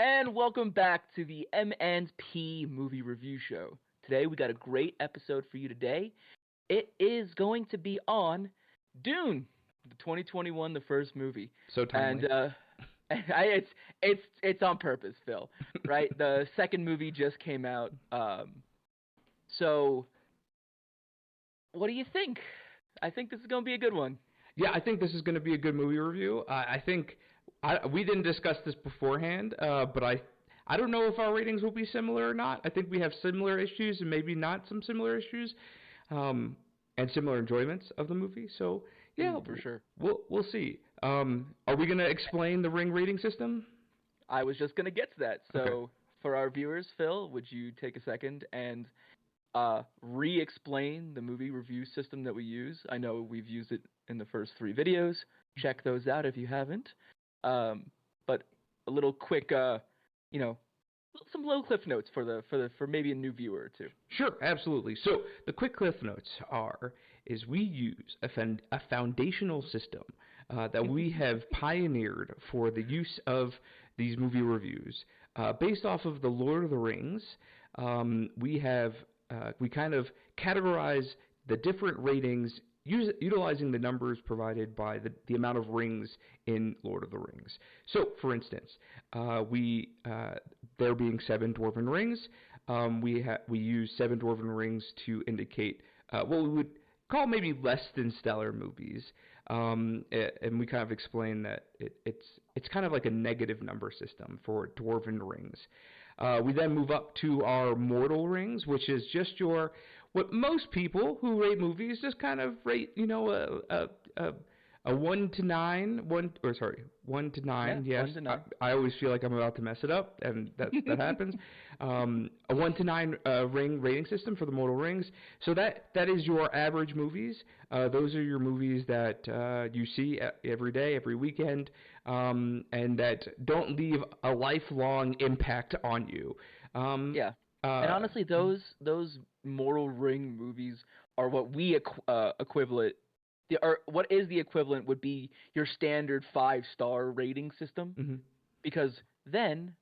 And welcome back to the M&P Movie Review Show. Today we got a great episode for you today. It is going to be on Dune, the 2021, the first movie. So timely. And it's on purpose, Phil. Right? The second movie just came out. So what do you think? I think this is going to be a good one. Yeah, I think this is going to be a good movie review. I think we didn't discuss this beforehand, but I don't know if our ratings will be similar or not. I think we have similar issues and maybe not some similar issues, and similar enjoyments of the movie. So yeah, for sure. We'll see. Are we going to explain the Ring rating system? I was just going to get to that. So Okay. For our viewers, Phil, would you take a second and re-explain the movie review system that we use? I know we've used it in the first 3 videos. Check those out if you haven't. But a little quick, some little cliff notes for maybe a new viewer or two. Sure, absolutely. So the quick cliff notes is we use a foundational system that we have pioneered for the use of these movie reviews. Based off of the Lord of the Rings, we kind of categorize the different ratings utilizing the numbers provided by the amount of rings in Lord of the Rings. So, for instance, there being 7 dwarven rings, we use 7 dwarven rings to indicate what we would call maybe less than stellar movies, and we kind of explain that it's kind of like a negative number system for dwarven rings. We then move up to our mortal rings, which is just what most people who rate movies just kind of rate, a 1 to 9, 1 to 9. Yeah, Yes, 1 to 9. I always feel like I'm about to mess it up, and that happens. A 1 to 9 ring rating system for the mortal rings. So that is your average movies. Those are your movies that you see every day, every weekend, and that don't leave a lifelong impact on you. Yeah. And honestly, those Mortal Ring movies are what we equivalent. Or what is the equivalent would be your standard 5-star rating system, Mm-hmm. because then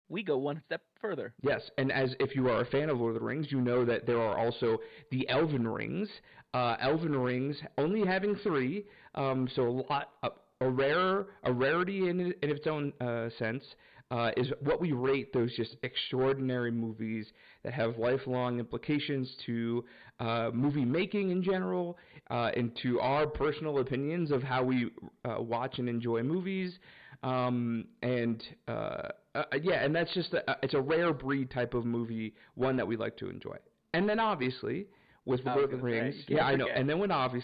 we go one step further. Yes, and as if you are a fan of Lord of the Rings, you know that there are also the Elven Rings. Elven Rings only having 3, so a rarity in its own sense. Is what we rate those just extraordinary movies that have lifelong implications to movie making in general, and to our personal opinions of how we watch and enjoy movies. And that's just it's a rare breed type of movie, one that we like to enjoy. And then obviously with Lord of the Rings, I know. And then when you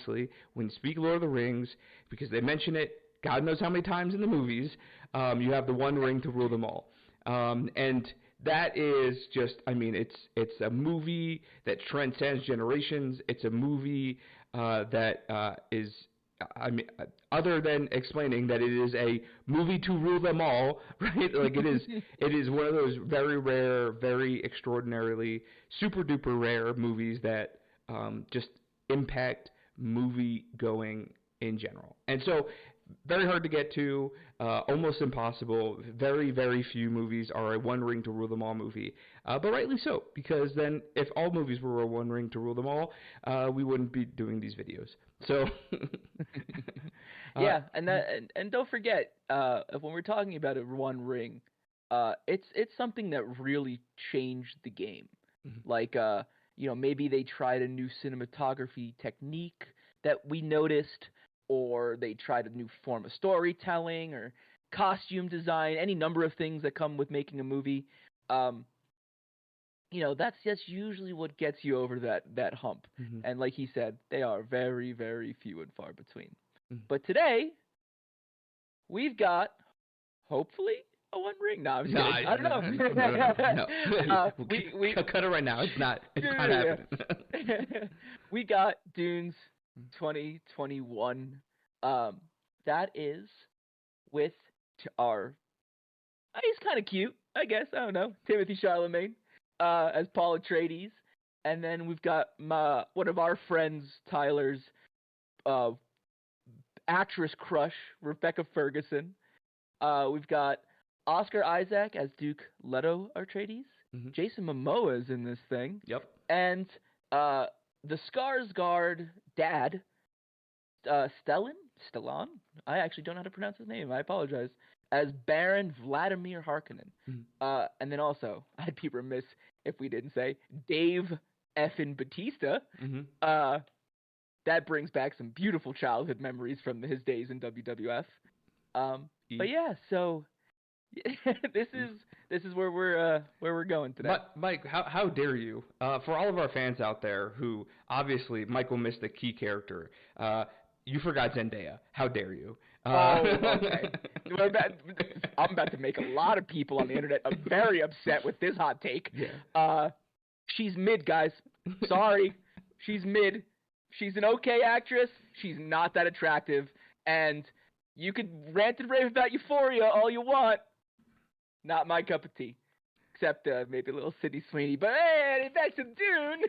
speak Lord of the Rings, because they mention it God knows how many times in the movies, you have the one ring to rule them all. And that is just, it's a movie that transcends generations. It's a movie that is, other than explaining that it is a movie to rule them all, right? Like it is one of those very rare, very extraordinarily super duper rare movies that just impact movie going in general. And so, very hard to get to, almost impossible. Very, very few movies are a one ring to rule them all movie. But rightly so, because then if all movies were a one ring to rule them all, we wouldn't be doing these videos. So yeah, and don't forget, when we're talking about a one ring, it's something that really changed the game. Mm-hmm. Like maybe they tried a new cinematography technique that we noticed, or they tried a new form of storytelling or costume design, any number of things that come with making a movie. That's usually what gets you over that hump. Mm-hmm. And like he said, they are very, very few and far between. Mm-hmm. But today, we've got, hopefully, a one ring. No, I'm just kidding. I don't know. No. We cut it right now. It's not happening. We got Dune's 2021. That is with he's kind of cute, I guess. I don't know. Timothy Chalamet as Paul Atreides, and then we've got one of our friends, Tyler's actress crush, Rebecca Ferguson. We've got Oscar Isaac as Duke Leto Atreides. Mm-hmm. Jason Momoa is in this thing. Yep. And the Skarsgård dad, Stellan? I actually don't know how to pronounce his name. I apologize. As Baron Vladimir Harkonnen. Mm-hmm. And then also, I'd be remiss if we didn't say Dave effin' Bautista. Mm-hmm. That brings back some beautiful childhood memories from his days in WWF. But yeah, so this is where we're going today. Mike, how dare you? For all of our fans out there who obviously Michael missed a key character. You forgot Zendaya. How dare you? Okay. I'm about to make a lot of people on the internet very upset with this hot take. Yeah. She's mid, guys. Sorry. She's mid. She's an okay actress. She's not that attractive. And you could rant and rave about Euphoria all you want. Not my cup of tea. Except maybe a little Sydney Sweeney. But hey, back to Dune.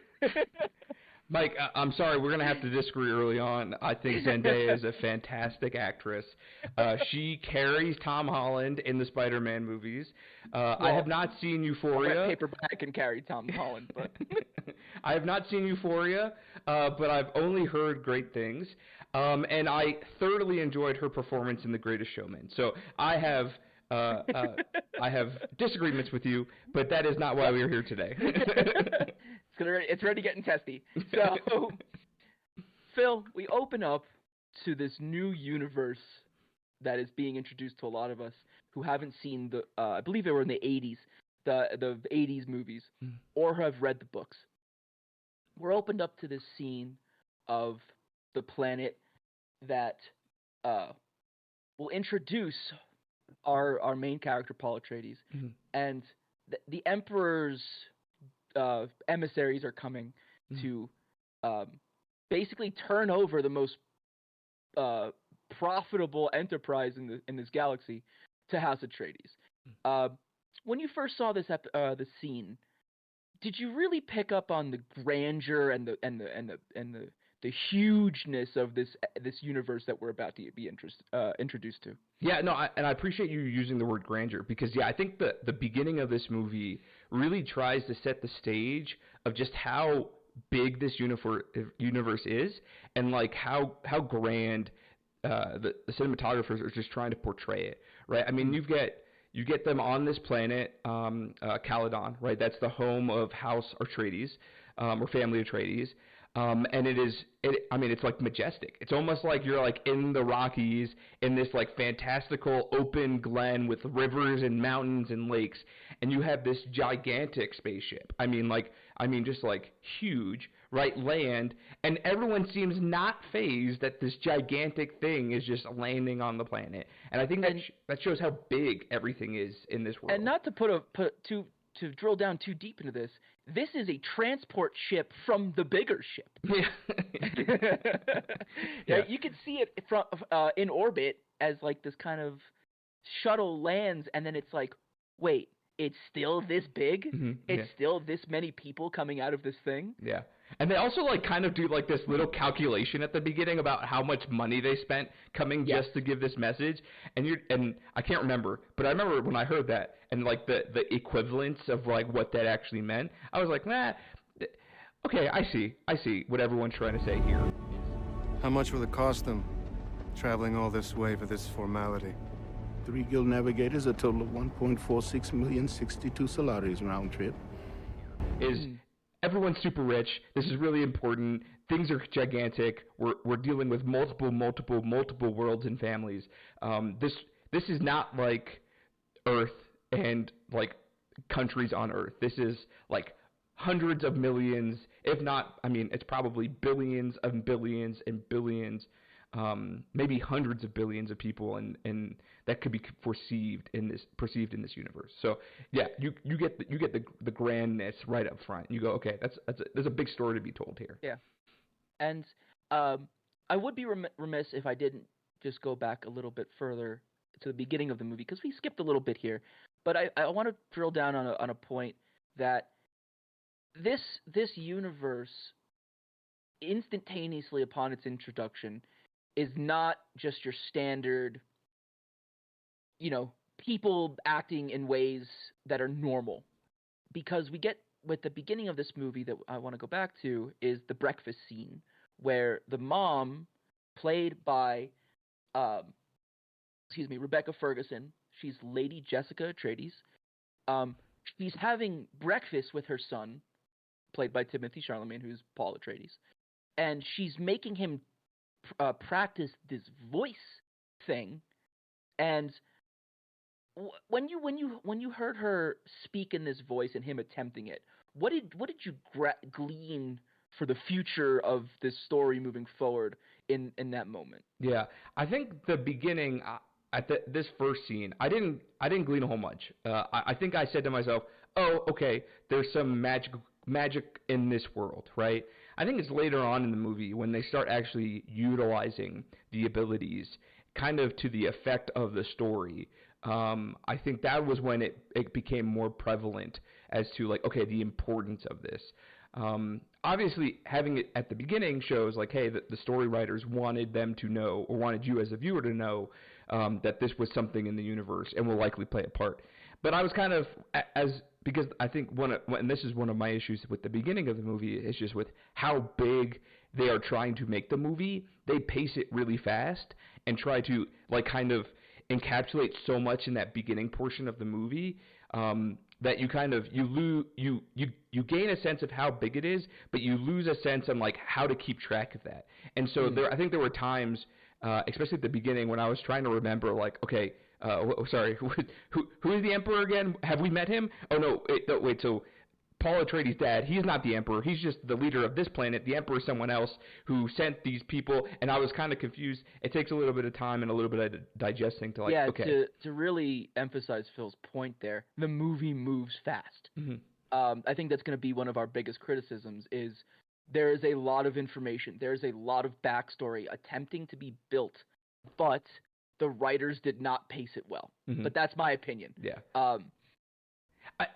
Mike, I'm sorry. We're going to have to disagree early on. I think Zendaya is a fantastic actress. She carries Tom Holland in the Spider-Man movies. I have not seen Euphoria. Paperback can carry Tom Holland, but I have not seen Euphoria, but I've only heard great things. And I thoroughly enjoyed her performance in The Greatest Showman. So I have disagreements with you, but that is not why we are here today. It's already getting testy. So, Phil, we open up to this new universe that is being introduced to a lot of us who haven't seen the, I believe they were in the 80s, the 80s movies, or have read the books. We're opened up to this scene of the planet that will introduce our main character, Paul Atreides, and the Emperor's emissaries are coming to basically turn over the most profitable enterprise in this galaxy to House Atreides. When you first saw the scene, did you really pick up on the grandeur and the hugeness of this universe that we're about to be introduced to? Yeah, no, I appreciate you using the word grandeur because, yeah, I think the beginning of this movie really tries to set the stage of just how big this universe is and, like, how grand the cinematographers are just trying to portray it, right? I mean, you get them on this planet, Caladan, right? That's the home of House Atreides, or family Atreides. And it's like majestic. It's almost like you're like in the Rockies in this like fantastical open glen with rivers and mountains and lakes, and you have this gigantic spaceship. Just like huge, right? Land, and everyone seems not fazed that this gigantic thing is just landing on the planet. And I think that shows how big everything is in this world. And not to to drill down too deep into this, this is a transport ship from the bigger ship. Yeah. You can see it from in orbit as like this kind of shuttle lands, and then it's like, wait, it's still this big? Mm-hmm. It's still this many people coming out of this thing? Yeah. And they also like kind of do like this little calculation at the beginning about how much money they spent coming just to give this message. And I can't remember, but I remember when I heard that and like the equivalence of like what that actually meant. I was like, okay, I see what everyone's trying to say here. How much will it cost them traveling all this way for this formality? 3 guild navigators, a total of 1.46 million, 62 salaries round trip. Everyone's super rich. This is really important. Things are gigantic. We're dealing with multiple worlds and families. This is not like Earth and like countries on Earth. This is like hundreds of millions, if not, it's probably billions and billions and billions, maybe hundreds of billions of people, and that could be perceived in this universe. So yeah, you get the grandness right up front. You go, okay, there's a big story to be told here. Yeah, and I would be remiss if I didn't just go back a little bit further to the beginning of the movie, because we skipped a little bit here, but I want to drill down on a point that this universe, instantaneously upon its introduction, is not just your standard, people acting in ways that are normal. Because we get, with the beginning of this movie that I want to go back to, is the breakfast scene, where the mom, played by, Rebecca Ferguson, she's Lady Jessica Atreides, she's having breakfast with her son, played by Timothée Chalamet, who's Paul Atreides, and she's making him practice this voice thing. And when you heard her speak in this voice and him attempting it, what did you glean for the future of this story moving forward in that moment? Yeah, I think the beginning at this first scene, I didn't glean a whole much. I think I said to myself, oh, okay, there's some magic in this world, right? I think it's later on in the movie when they start actually utilizing the abilities kind of to the effect of the story. I think that was when it became more prevalent as to, like, okay, the importance of this. Obviously, having it at the beginning shows, like, hey, the story writers wanted them to know, or wanted you as a viewer to know, that this was something in the universe and will likely play a part. But I was kind of, because I think and this is one of my issues with the beginning of the movie, is just with how big they are trying to make the movie. They pace it really fast and try to, like, kind of encapsulate so much in that beginning portion of the movie, that you kind of, you gain a sense of how big it is, but you lose a sense on, like, how to keep track of that. And so I think there were times, especially at the beginning, when I was trying to remember, like, okay, sorry, who is the Emperor again? Have we met him? Oh, no, wait, so Paul Atreides' dad, he's not the Emperor. He's just the leader of this planet. The Emperor is someone else who sent these people, and I was kind of confused. It takes a little bit of time and a little bit of digesting to, like, okay. To really emphasize Phil's point there, the movie moves fast. Mm-hmm. I think that's going to be one of our biggest criticisms, is there is a lot of information. There's a lot of backstory attempting to be built, but the writers did not pace it well. Mm-hmm. But that's my opinion. Yeah.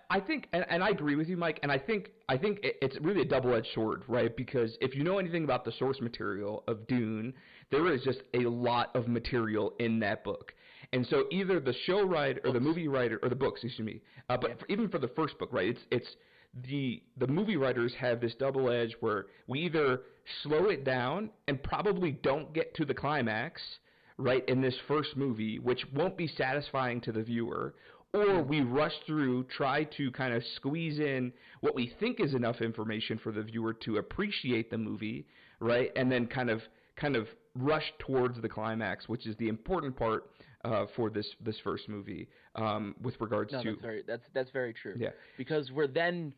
I think, and I agree with you, Mike, and I think it's really a double-edged sword, right? Because if you know anything about the source material of Dune, there is just a lot of material in that book. And so either the show writer or the movie writer, or the books, excuse me, even for the first book, right, it's the movie writers have this double edge where we either slow it down and probably don't get to the climax, right, in this first movie, which won't be satisfying to the viewer, or we rush through, try to kind of squeeze in what we think is enough information for the viewer to appreciate the movie, right, and then kind of rush towards the climax, which is the important part for this first movie, with regards to. That's very true. Yeah. Because we're then,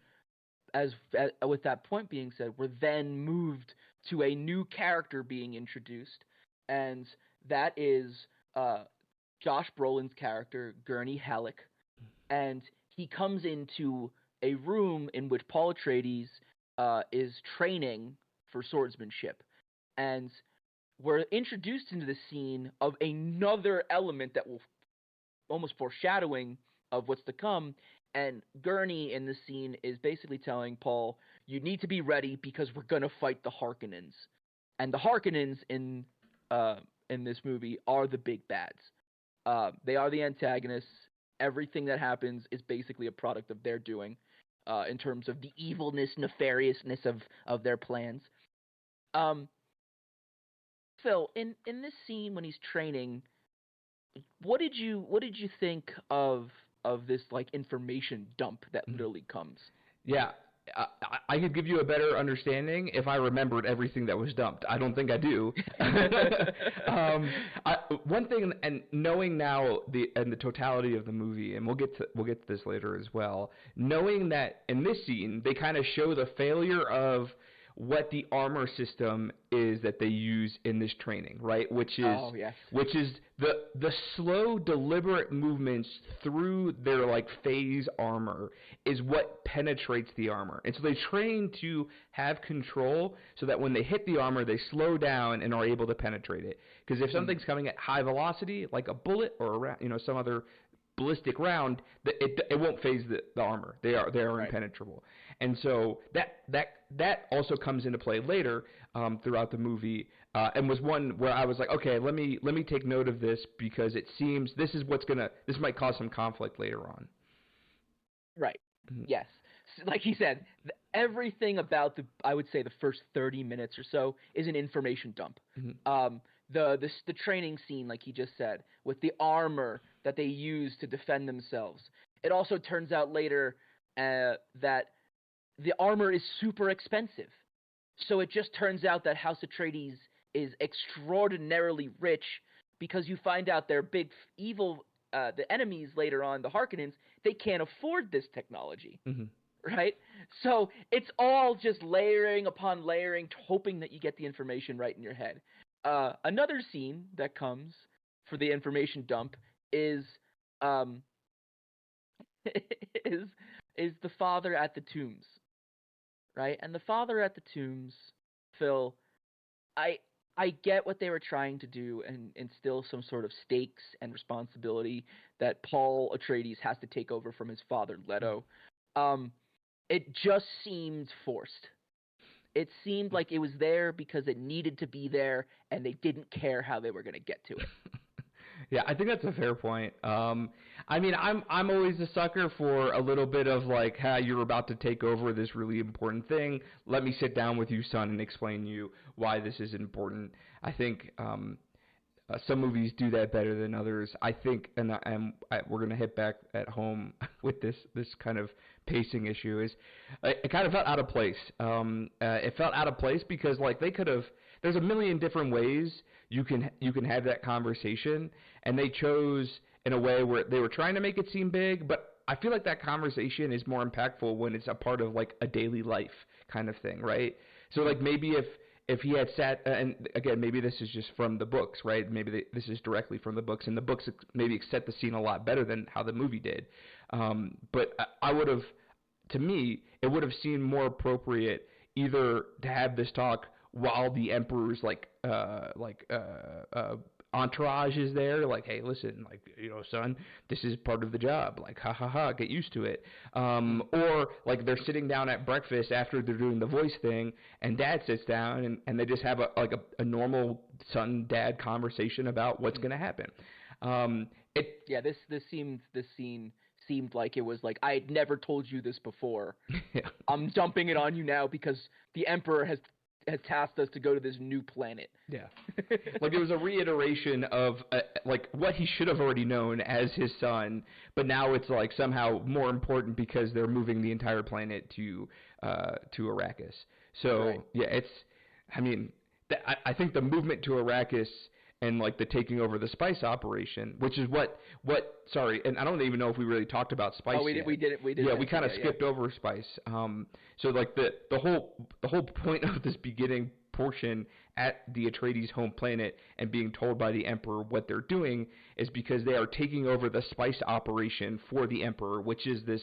with that point being said, we're then moved to a new character being introduced, and that is Josh Brolin's character, Gurney Halleck, and he comes into a room in which Paul Atreides is training for swordsmanship, and we're introduced into the scene of another element that will almost foreshadowing of what's to come, and Gurney in the scene is basically telling Paul, you need to be ready because we're going to fight the Harkonnens. And the Harkonnens in this movie are the big bads. They are the antagonists. Everything that happens is basically a product of their doing, in terms of the evilness, nefariousness of their plans. Phil, in this scene when he's training, what did you think of this, like, information dump that literally comes? Yeah. I could give you a better understanding if I remembered everything that was dumped. I don't think I do. One thing, and knowing now the totality of the movie, and we'll get to this later as well, knowing that in this scene they kind of show the failure of what the armor system is that they use in this training, right? Which is the slow, deliberate movements through their, like, phase armor is what penetrates the armor. And so they train to have control so that when they hit the armor, they slow down and are able to penetrate it. Because if something's coming at high velocity, like a bullet or some other ballistic round, it won't phase the armor. They are right. Impenetrable. And so that also comes into play later throughout the movie, and was one where I was like, okay, let me take note of this because it seems this might cause some conflict later on. Right. Mm-hmm. Yes. Like he said, everything about I would say the first 30 minutes or so is an information dump. Mm-hmm. The training scene, like he just said, with the armor that they use to defend themselves. It also turns out later that the armor is super expensive. So it just turns out that House Atreides is extraordinarily rich because you find out their big evil, the enemies later on, the Harkonnens, they can't afford this technology. Mm-hmm. Right? So it's all just layering upon layering, hoping that you get the information right in your head. Another scene that comes for the information dump is is the father at the tombs, right? And the father at the tombs, Phil, I get what they were trying to do and instill some sort of stakes and responsibility that Paul Atreides has to take over from his father, Leto. It just seemed forced. It seemed like it was there because it needed to be there, and they didn't care how they were going to get to it. Yeah, I think that's a fair point. I mean, I'm always a sucker for a little bit of like, hey, you're about to take over this really important thing. Let me sit down with you, son, and explain to you why this is important. I think some movies do that better than others. I think, and we're going to hit back at home with this kind of pacing issue, is it kind of felt out of place. It felt out of place because like they could have. There's a million different ways you can have that conversation, and they chose in a way where they were trying to make it seem big, but I feel like that conversation is more impactful when it's a part of like a daily life kind of thing, right? So like maybe if he had sat, and again, maybe this is just from the books, right? Maybe this is directly from the books, and the books maybe set the scene a lot better than how the movie did. But I would have, to me, it would have seemed more appropriate either to have this talk while the Emperor's entourage is there, like, hey, listen, like, you know, son, this is part of the job, like, ha ha ha, get used to it. Or like they're sitting down at breakfast after they're doing the voice thing, and dad sits down and they just have a normal son dad conversation about what's going to happen. This scene seemed like it was like, I had never told you this before. Yeah. I'm dumping it on you now because the Emperor has tasked us to go to this new planet. Yeah. Like it was a reiteration of like what he should have already known as his son, but now it's like somehow more important because they're moving the entire planet to Arrakis. So right. Yeah, I think the movement to Arrakis and like the taking over the spice operation, which is sorry, and I don't even know if we really talked about spice. Oh, we did. Yeah, we kind of skipped over spice. So like the whole point of this beginning portion at the Atreides home planet and being told by the Emperor what they're doing is because they are taking over the spice operation for the Emperor, which is this,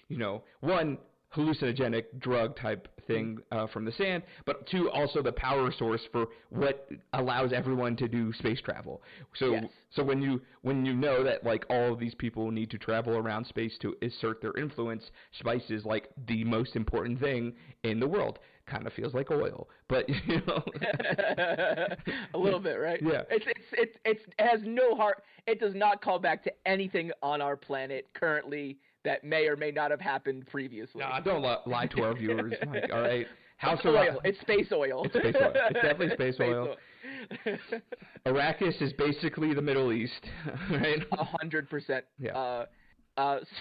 you know, one, hallucinogenic drug type thing from the sand, but two, also the power source for what allows everyone to do space travel. So yes. So when you know that like all of these people need to travel around space to assert their influence, spice is like the most important thing in the world. Kind of feels like oil, but you know, a little bit, right? Yeah. It has no heart. It does not call back to anything on our planet currently that may or may not have happened previously. No, don't lie to our viewers. Like, all right, House of oil. It's space oil. It's space oil. It's definitely space oil. Arrakis is basically the Middle East, right? 100%. Yeah.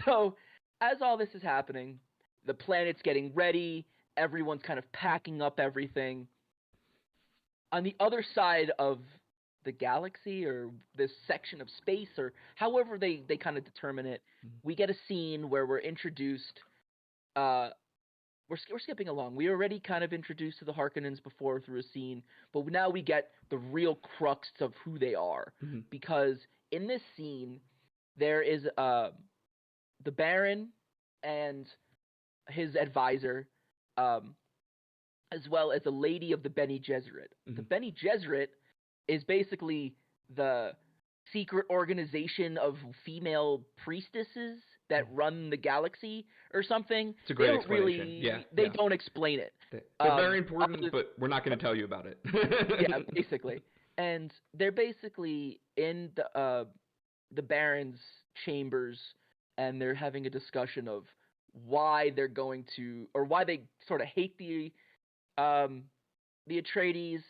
So as all this is happening, the planet's getting ready. Everyone's kind of packing up everything. On the other side of the galaxy or this section of space or however they kind of determine it, we get a scene where we're introduced. We're skipping along. We already kind of introduced to the Harkonnens before through a scene, but now we get the real crux of who they are. Mm-hmm. Because in this scene, there is the Baron and his advisor, as well as a lady of the Bene Gesserit. Mm-hmm. The Bene Gesserit is basically the secret organization of female priestesses that run the galaxy or something. It's a great explanation. They don't explain it. They're very important, but we're not going to tell you about it. Yeah, basically. And they're basically in the Baron's chambers, and they're having a discussion of why they're going to, or why they sort of hate the Atreides.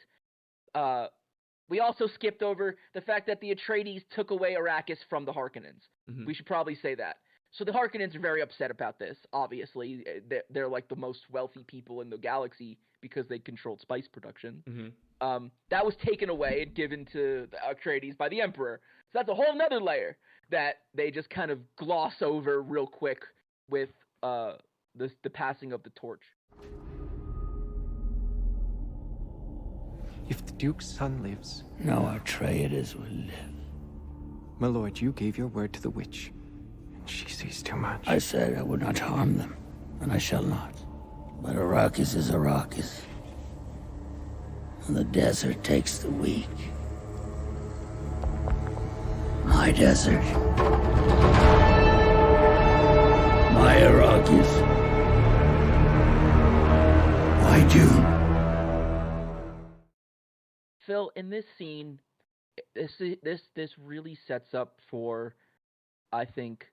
We also skipped over the fact that the Atreides took away Arrakis from the Harkonnens. Mm-hmm. We should probably say that. So the Harkonnens are very upset about this, obviously. They're like the most wealthy people in the galaxy because they controlled spice production. Mm-hmm. That was taken away and given to the Atreides by the Emperor. So that's a whole nother layer that they just kind of gloss over real quick with the passing of the torch. If the Duke's son lives... No Atreides will live. My lord, you gave your word to the witch. And she sees too much. I said I would not harm them, and I shall not. But Arrakis is Arrakis. And the desert takes the weak. My desert. My Arrakis. My Dune. Phil, in this scene, this really sets up for, I think,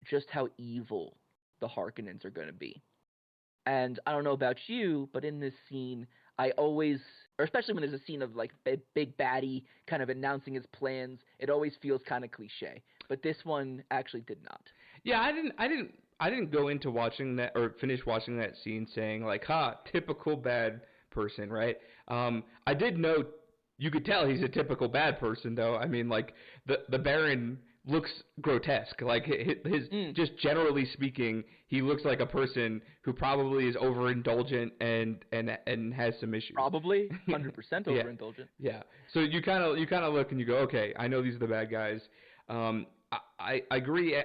just how evil the Harkonnens are going to be. And I don't know about you, but in this scene, I always, or especially when there's a scene of like big baddie kind of announcing his plans, it always feels kind of cliche. But this one actually did not. Yeah, I didn't go into watching that or finish watching that scene saying like, "Ha, typical bad person," right? I did note, you could tell he's a typical bad person, though. I mean, like the Baron looks grotesque. Like his just generally speaking, he looks like a person who probably is overindulgent and has some issues. Probably 100% overindulgent. Yeah. So you kind of look and you go, okay, I know these are the bad guys. I agree.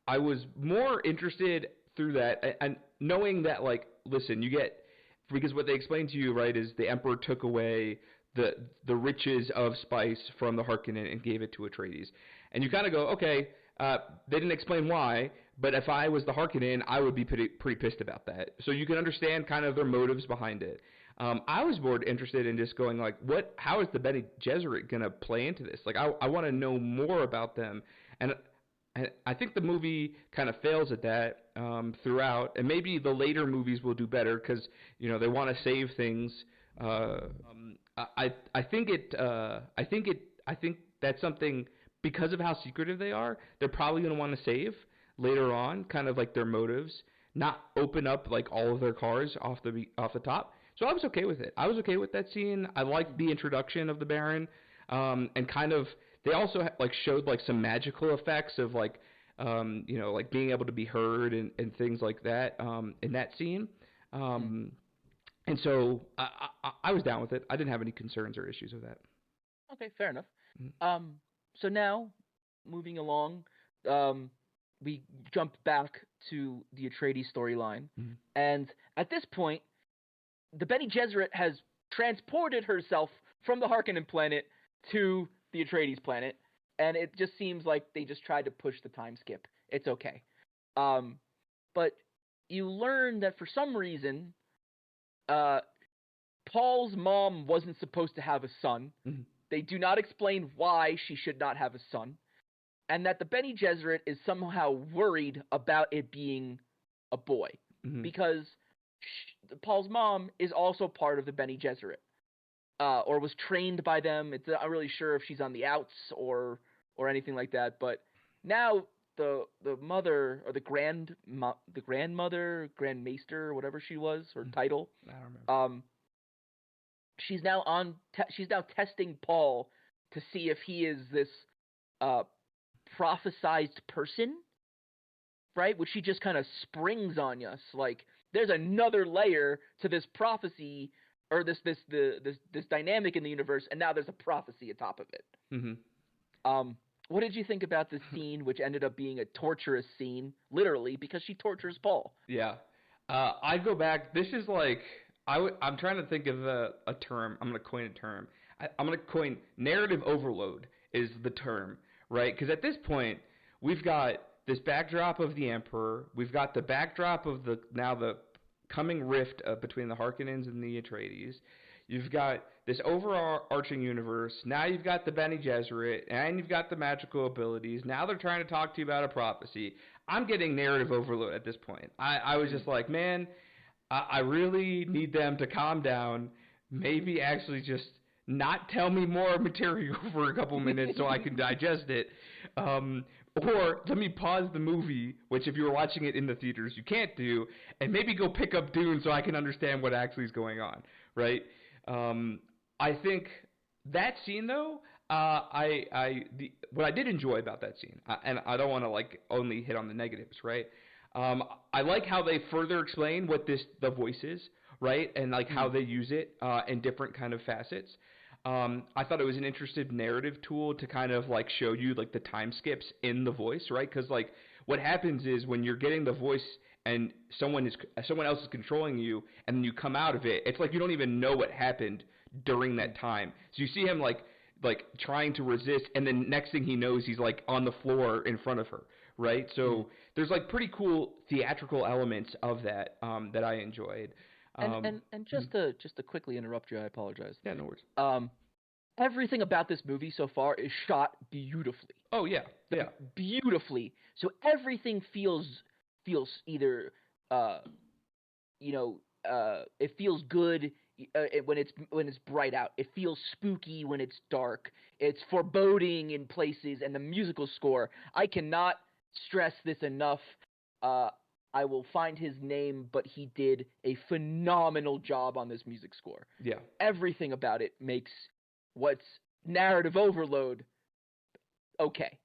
I was more interested through that and knowing that, like, listen, you get, because what they explained to you, right, is the Emperor took away the riches of spice from the Harkonnen and gave it to Atreides. And you kind of go, okay, they didn't explain why, but if I was the Harkonnen, I would be pretty pissed about that. So you can understand kind of their motives behind it. I was more interested in just going like, how is the Bene Gesserit going to play into this? Like, I want to know more about them. And I think the movie kind of fails at that throughout, and maybe the later movies will do better because they want to save things. I think that's something, because of how secretive they are. They're probably going to want to save later on, kind of like their motives, not open up like all of their cars off the top. So I was okay with it. I was okay with that scene. I liked the introduction of the Baron, and kind of. They also like showed like some magical effects of like, like being able to be heard and things like that in that scene. And so I was down with it. I didn't have any concerns or issues with that. Okay, fair enough. So now, moving along, we jump back to the Atreides storyline. Mm-hmm. And at this point, the Bene Gesserit has transported herself from the Harkonnen planet to the Atreides planet, and it just seems like they just tried to push the time skip. It's okay. But you learn that for some reason, Paul's mom wasn't supposed to have a son. Mm-hmm. They do not explain why she should not have a son, and that the Bene Gesserit is somehow worried about it being a boy, mm-hmm. because Paul's mom is also part of the Bene Gesserit. Or was trained by them. I'm not really sure if she's on the outs or anything like that. But now the mother or the grandmother, grandmaster, whatever she was, her title. I don't remember. She's now she's now testing Paul to see if he is this prophesized person, right? Which she just kind of springs on us like there's another layer to this prophecy. Or this dynamic in the universe, and now there's a prophecy atop of it. Mm-hmm. What did you think about this scene, which ended up being a torturous scene, literally, because she tortures Paul? Yeah. I go back. This is like, I'm trying to think of a term. I'm going to coin a term. I'm going to coin narrative overload is the term, right? Because at this point, we've got this backdrop of the Emperor. We've got the backdrop of the coming rift between the Harkonnens and the Atreides. You've got this overarching universe. Now you've got the Bene Gesserit, and you've got the magical abilities. Now they're trying to talk to you about a prophecy. I'm getting narrative overload at this point. I was just like, man, I really need them to calm down. Maybe actually just not tell me more material for a couple minutes so I can digest it. Or let me pause the movie, which if you were watching it in the theaters, you can't do, and maybe go pick up Dune so I can understand what actually is going on, right? I think that scene, though, what I did enjoy about that scene, and I don't want to like only hit on the negatives, right? I like how they further explain what the voice is, right, and like how they use it in different kind of facets. I thought it was an interesting narrative tool to kind of like show you like the time skips in the voice, right? Because like what happens is when you're getting the voice and someone else is controlling you, and then you come out of it, it's like you don't even know what happened during that time. So you see him like trying to resist, and then next thing he knows, he's like on the floor in front of her, right? So there's like pretty cool theatrical elements of that that I enjoyed. And just to quickly interrupt you, I apologize. Yeah, no worries. Everything about this movie so far is shot beautifully. Oh yeah, yeah, beautifully. So everything feels either it feels good when it's bright out. It feels spooky when it's dark. It's foreboding in places, and the musical score. I cannot stress this enough. I will find his name, but he did a phenomenal job on this music score. Yeah. Everything about it makes what's narrative overload okay.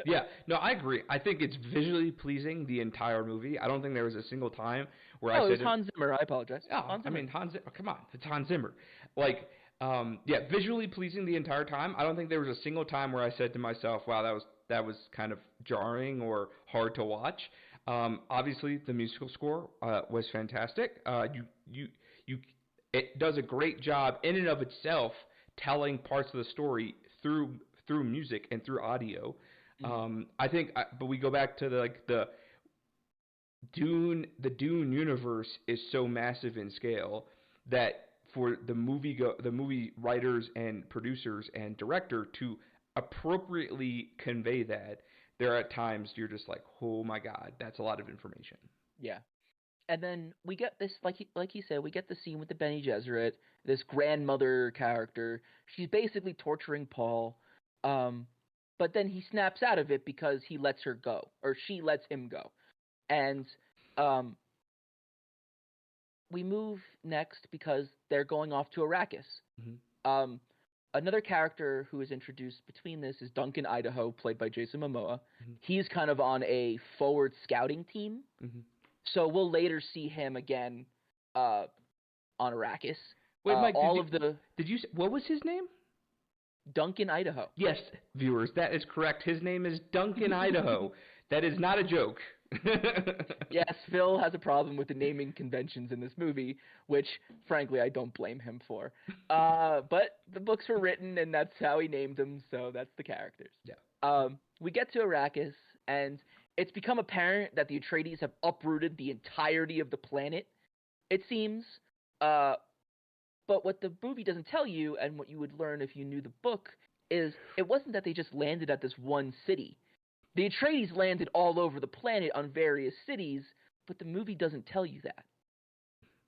Yeah. No, I agree. I think it's visually pleasing the entire movie. I don't think there was a single time where I said... Oh, it was Hans Zimmer. I apologize. Oh, I mean, Hans Zimmer. Come on. It's Hans Zimmer. Like, visually pleasing the entire time. I don't think there was a single time where I said to myself, wow, that was kind of jarring or hard to watch. Obviously, the musical score was fantastic. It does a great job in and of itself telling parts of the story through music and through audio. I think, but we go back to the Dune universe is so massive in scale that for the movie writers and producers and director to appropriately convey that, there are times you're just like, oh my God, that's a lot of information. Yeah. And then we get this, like he said, we get the scene with the Bene Gesserit, this grandmother character. She's basically torturing Paul, but then he snaps out of it because he lets her go, or she lets him go. And we move next because they're going off to Arrakis. Mm-hmm. Another character who is introduced between this is Duncan Idaho, played by Jason Momoa. Mm-hmm. He's kind of on a forward scouting team. Mm-hmm. So we'll later see him again on Arrakis. Wait, Mike, what was his name? Duncan Idaho. Yes, viewers, that is correct. His name is Duncan Idaho. That is not a joke. Yes, Phil has a problem with the naming conventions in this movie, which, frankly, I don't blame him for. But the books were written, and that's how he named them, so that's the characters. Yeah. We get to Arrakis, and it's become apparent that the Atreides have uprooted the entirety of the planet, it seems. But what the movie doesn't tell you, and what you would learn if you knew the book, is it wasn't that they just landed at this one city. The Atreides landed all over the planet on various cities, but the movie doesn't tell you that.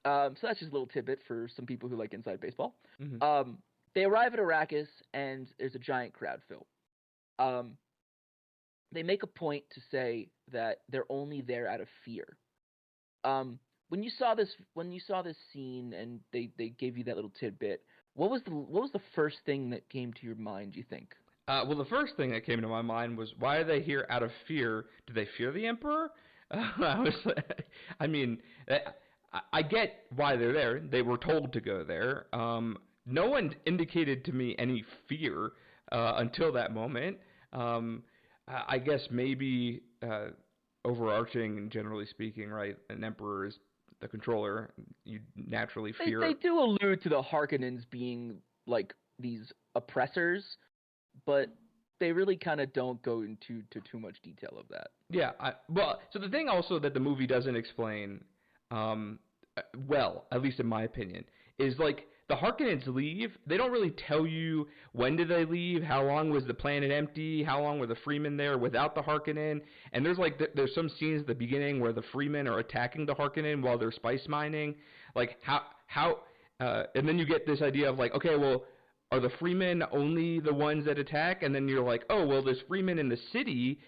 So that's just a little tidbit for some people who like inside baseball. Mm-hmm. They arrive at Arrakis, and there's a giant crowd, Phil. They make a point to say that they're only there out of fear. When you saw this scene, and they gave you that little tidbit, what was the first thing that came to your mind, do you think? Well, the first thing that came to my mind was, why are they here out of fear? Do they fear the Emperor? I get why they're there. They were told to go there. No one indicated to me any fear until that moment. I guess maybe overarching, generally speaking, right, an Emperor is the controller. You naturally fear... They do allude to the Harkonnens being, like, these oppressors, but they really kind of don't go into too much detail of that. Yeah. So the thing also that the movie doesn't explain, well, at least in my opinion, is like the Harkonnens leave. They don't really tell you when did they leave, how long was the planet empty, how long were the Freemen there without the Harkonnen. And there's some scenes at the beginning where the Freemen are attacking the Harkonnen while they're spice mining. Like and then you get this idea of like, okay, well, are the Freemen only the ones that attack? And then you're like, oh, well, there's Freemen in the city.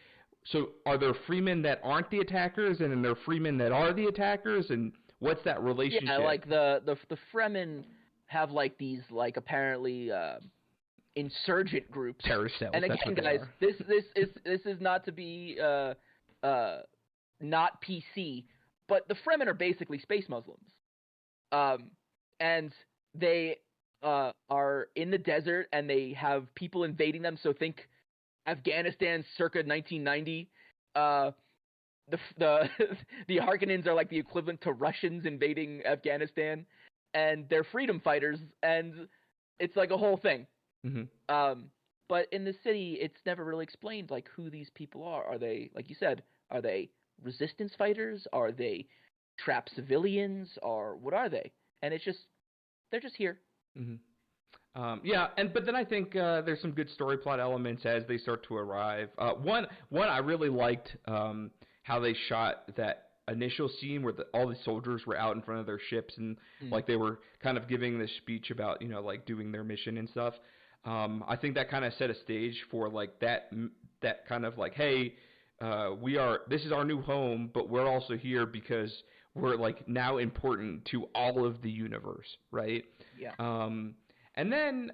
So are there Freemen that aren't the attackers, and then there are Freemen that are the attackers? And what's that relationship? Yeah, like the Fremen have like these like apparently insurgent groups. Terrorist cells. And again, guys, this is not to be not PC, but the Fremen are basically space Muslims, and they are in the desert, and they have people invading them. So think Afghanistan circa 1990. The Harkonnens are like the equivalent to Russians invading Afghanistan, and they're freedom fighters, and it's like a whole thing. Mm-hmm. But in the city, it's never really explained like who these people are. Are they, like you said, are they resistance fighters? Are they trapped civilians? Or what are they? And it's just they're just here. Mm-hmm. But then I think there's some good story plot elements as they start to arrive. One I really liked how they shot that initial scene where all the soldiers were out in front of their ships and like they were kind of giving this speech about like doing their mission and stuff. I think that kind of set a stage for like that kind of like, hey, this is our new home, but we're also here because we're like now important to all of the universe, right? Yeah. And then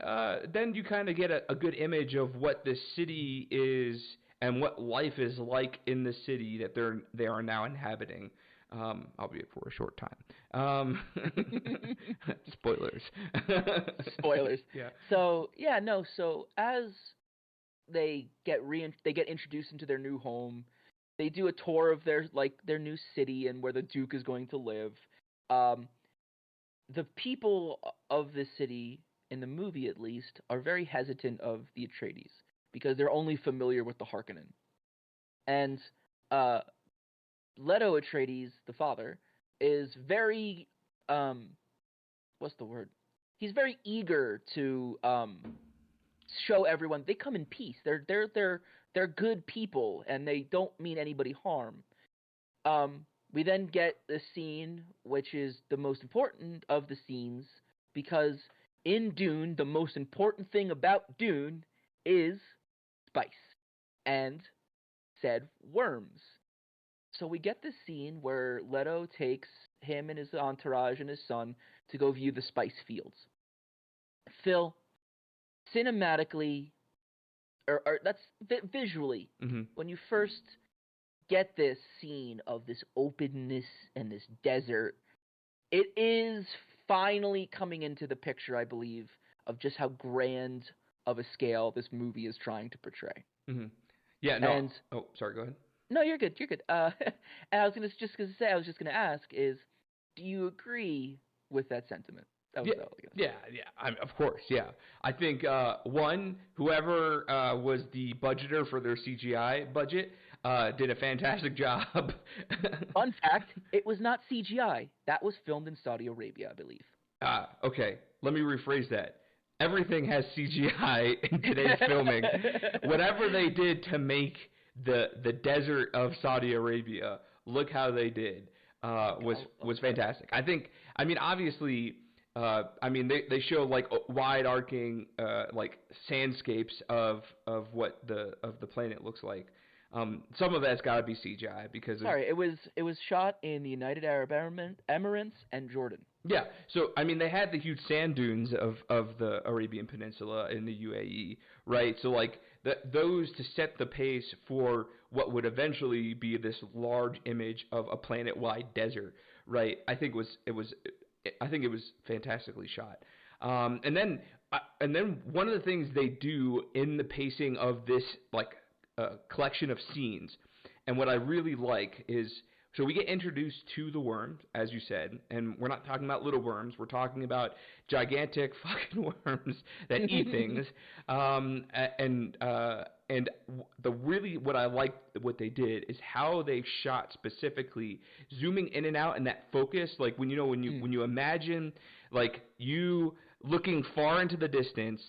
you kind of get a good image of what this city is and what life is like in the city that they are now inhabiting, albeit for a short time. Spoilers. Spoilers. Yeah. So as they get introduced into their new home, they do a tour of their new city and where the Duke is going to live. The people of this city, in the movie at least, are very hesitant of the Atreides because they're only familiar with the Harkonnen. And Leto Atreides, the father, is very what's the word? He's very eager to show everyone they come in peace. They're good people and they don't mean anybody harm. We then get the scene, which is the most important of the scenes, because in Dune, the most important thing about Dune is spice and said worms. So we get this scene where Leto takes him and his entourage and his son to go view the spice fields. Phil, cinematically, or that's visually, when you first get this scene of this openness and this desert, it is finally coming into the picture, I believe, of just how grand of a scale this movie is trying to portray. Mm-hmm. Yeah, no. Sorry, go ahead. No, you're good. You're good. And I was just gonna ask is, do you agree with that sentiment? Yeah. Of course, yeah. I think whoever was the budgeter for their CGI budget did a fantastic job. Fun fact: it was not CGI. That was filmed in Saudi Arabia, I believe. Okay. Let me rephrase that. Everything has CGI in today's filming. Whatever they did to make the desert of Saudi Arabia look how they did was fantastic. Obviously. They show like wide arcing like sandscapes of what the planet looks like. Some of that's got to be CGI because it was shot in the United Arab Emirates and Jordan. Yeah, so they had the huge sand dunes of the Arabian Peninsula in the UAE, right? So like those to set the pace for what would eventually be this large image of a planet-wide desert, right? I think it was fantastically shot. And then one of the things they do in the pacing of this collection of scenes, and what I really like is, so we get introduced to the worms, as you said, and we're not talking about little worms. We're talking about gigantic fucking worms that eat things. what I liked what they did is how they shot specifically, zooming in and out, and that focus, like when you imagine like you looking far into the distance,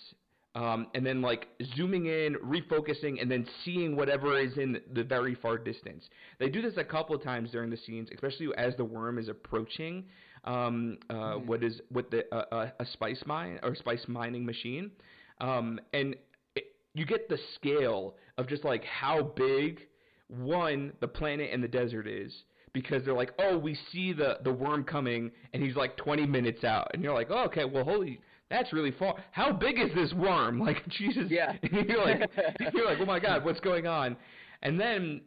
and then like zooming in, refocusing, and then seeing whatever is in the very far distance. They do this a couple of times during the scenes, especially as the worm is approaching a spice mine or spice mining machine, and you get the scale of just like how big the planet and the desert is, because they're like, oh, we see the worm coming and he's like 20 minutes out, and you're like, oh, okay, well, that's really far. How big is this worm? Like, Jesus. Yeah. you're like, oh my God, what's going on? And then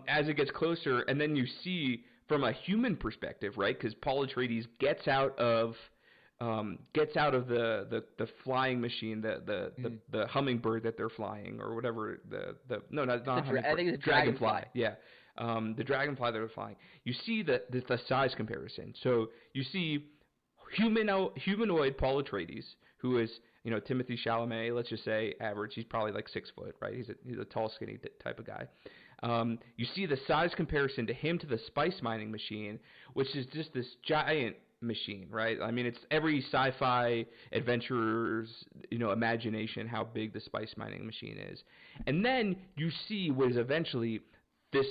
as it gets closer, and then you see from a human perspective, right? Because Paul Atreides gets out of the flying machine, the hummingbird that they're flying, or whatever, not hummingbird. I think it's a dragonfly. Yeah. The dragonfly that they're flying. You see the size comparison. So you see humanoid Paul Atreides, who is, Timothée Chalamet, let's just say average. He's probably like 6 foot, right? He's a tall, skinny type of guy. You see the size comparison to him to the spice mining machine, which is just this giant machine, right? I mean, it's every sci-fi adventurer's, imagination how big the spice mining machine is. And then you see what is eventually this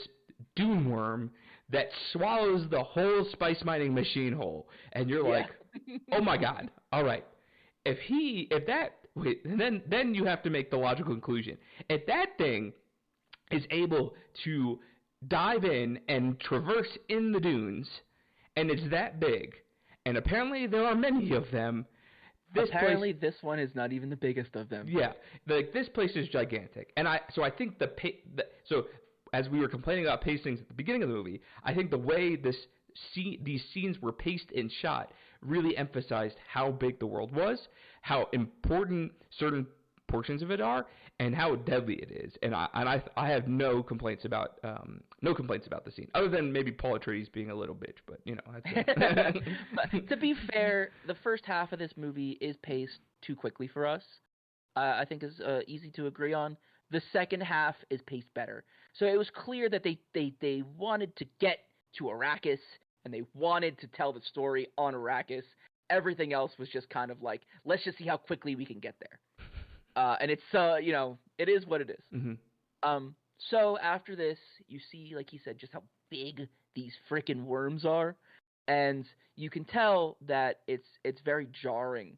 Dune worm that swallows the whole spice mining machine whole, and you're like, oh my God, all right. Then you have to make the logical conclusion. If that thing is able to dive in and traverse in the dunes, and it's that big, and apparently there are many of them. This one is not even the biggest of them. Yeah, this place is gigantic, and I think so as we were complaining about pacings at the beginning of the movie, I think the way these scenes were paced and shot really emphasized how big the world was, how important certain portions of it are, and how deadly it is. And I have no complaints about the scene, other than maybe Paul Atreides being a little bitch. But that's it. But to be fair, the first half of this movie is paced too quickly for us. I think is easy to agree on. The second half is paced better. So it was clear that they wanted to get to Arrakis, and they wanted to tell the story on Arrakis. Everything else was just kind of like, let's just see how quickly we can get there. And it's, it is what it is. Mm-hmm. So after this, you see, like he said, just how big these freaking worms are. And you can tell that it's very jarring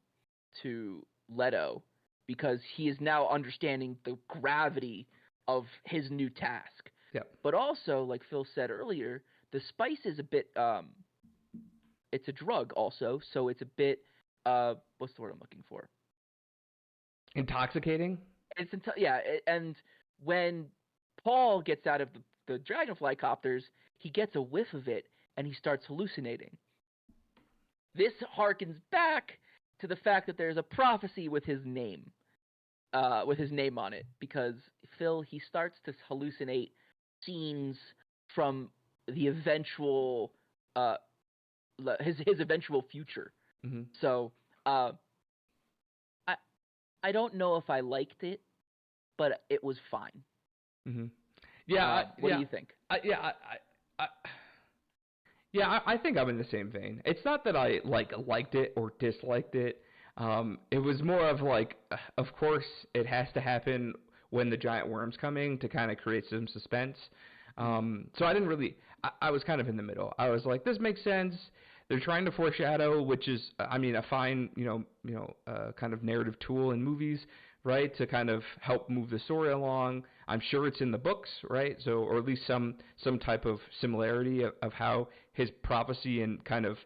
to Leto, because he is now understanding the gravity of his new task. Yep. But also, like Phil said earlier, the spice is a bit, it's a drug also, so it's a bit, what's the word I'm looking for? Intoxicating? And when Paul gets out of the dragonfly copters, he gets a whiff of it, and he starts hallucinating. This harkens back to the fact that there's a prophecy with his name on it, because Phil, he starts to hallucinate scenes from the eventual, his eventual future. Mm-hmm. So, I don't know if I liked it, but it was fine. Mm-hmm. Yeah. What do you think? I think I'm in the same vein. It's not that I liked it or disliked it. It was more of like, of course, it has to happen when the giant worm's coming to kind of create some suspense. So I didn't really. I was kind of in the middle. I was like, this makes sense. They're trying to foreshadow, which is, I mean, a fine, kind of narrative tool in movies, right, to kind of help move the story along. I'm sure it's in the books, right? So, or at least some type of similarity of how his prophecy and kind of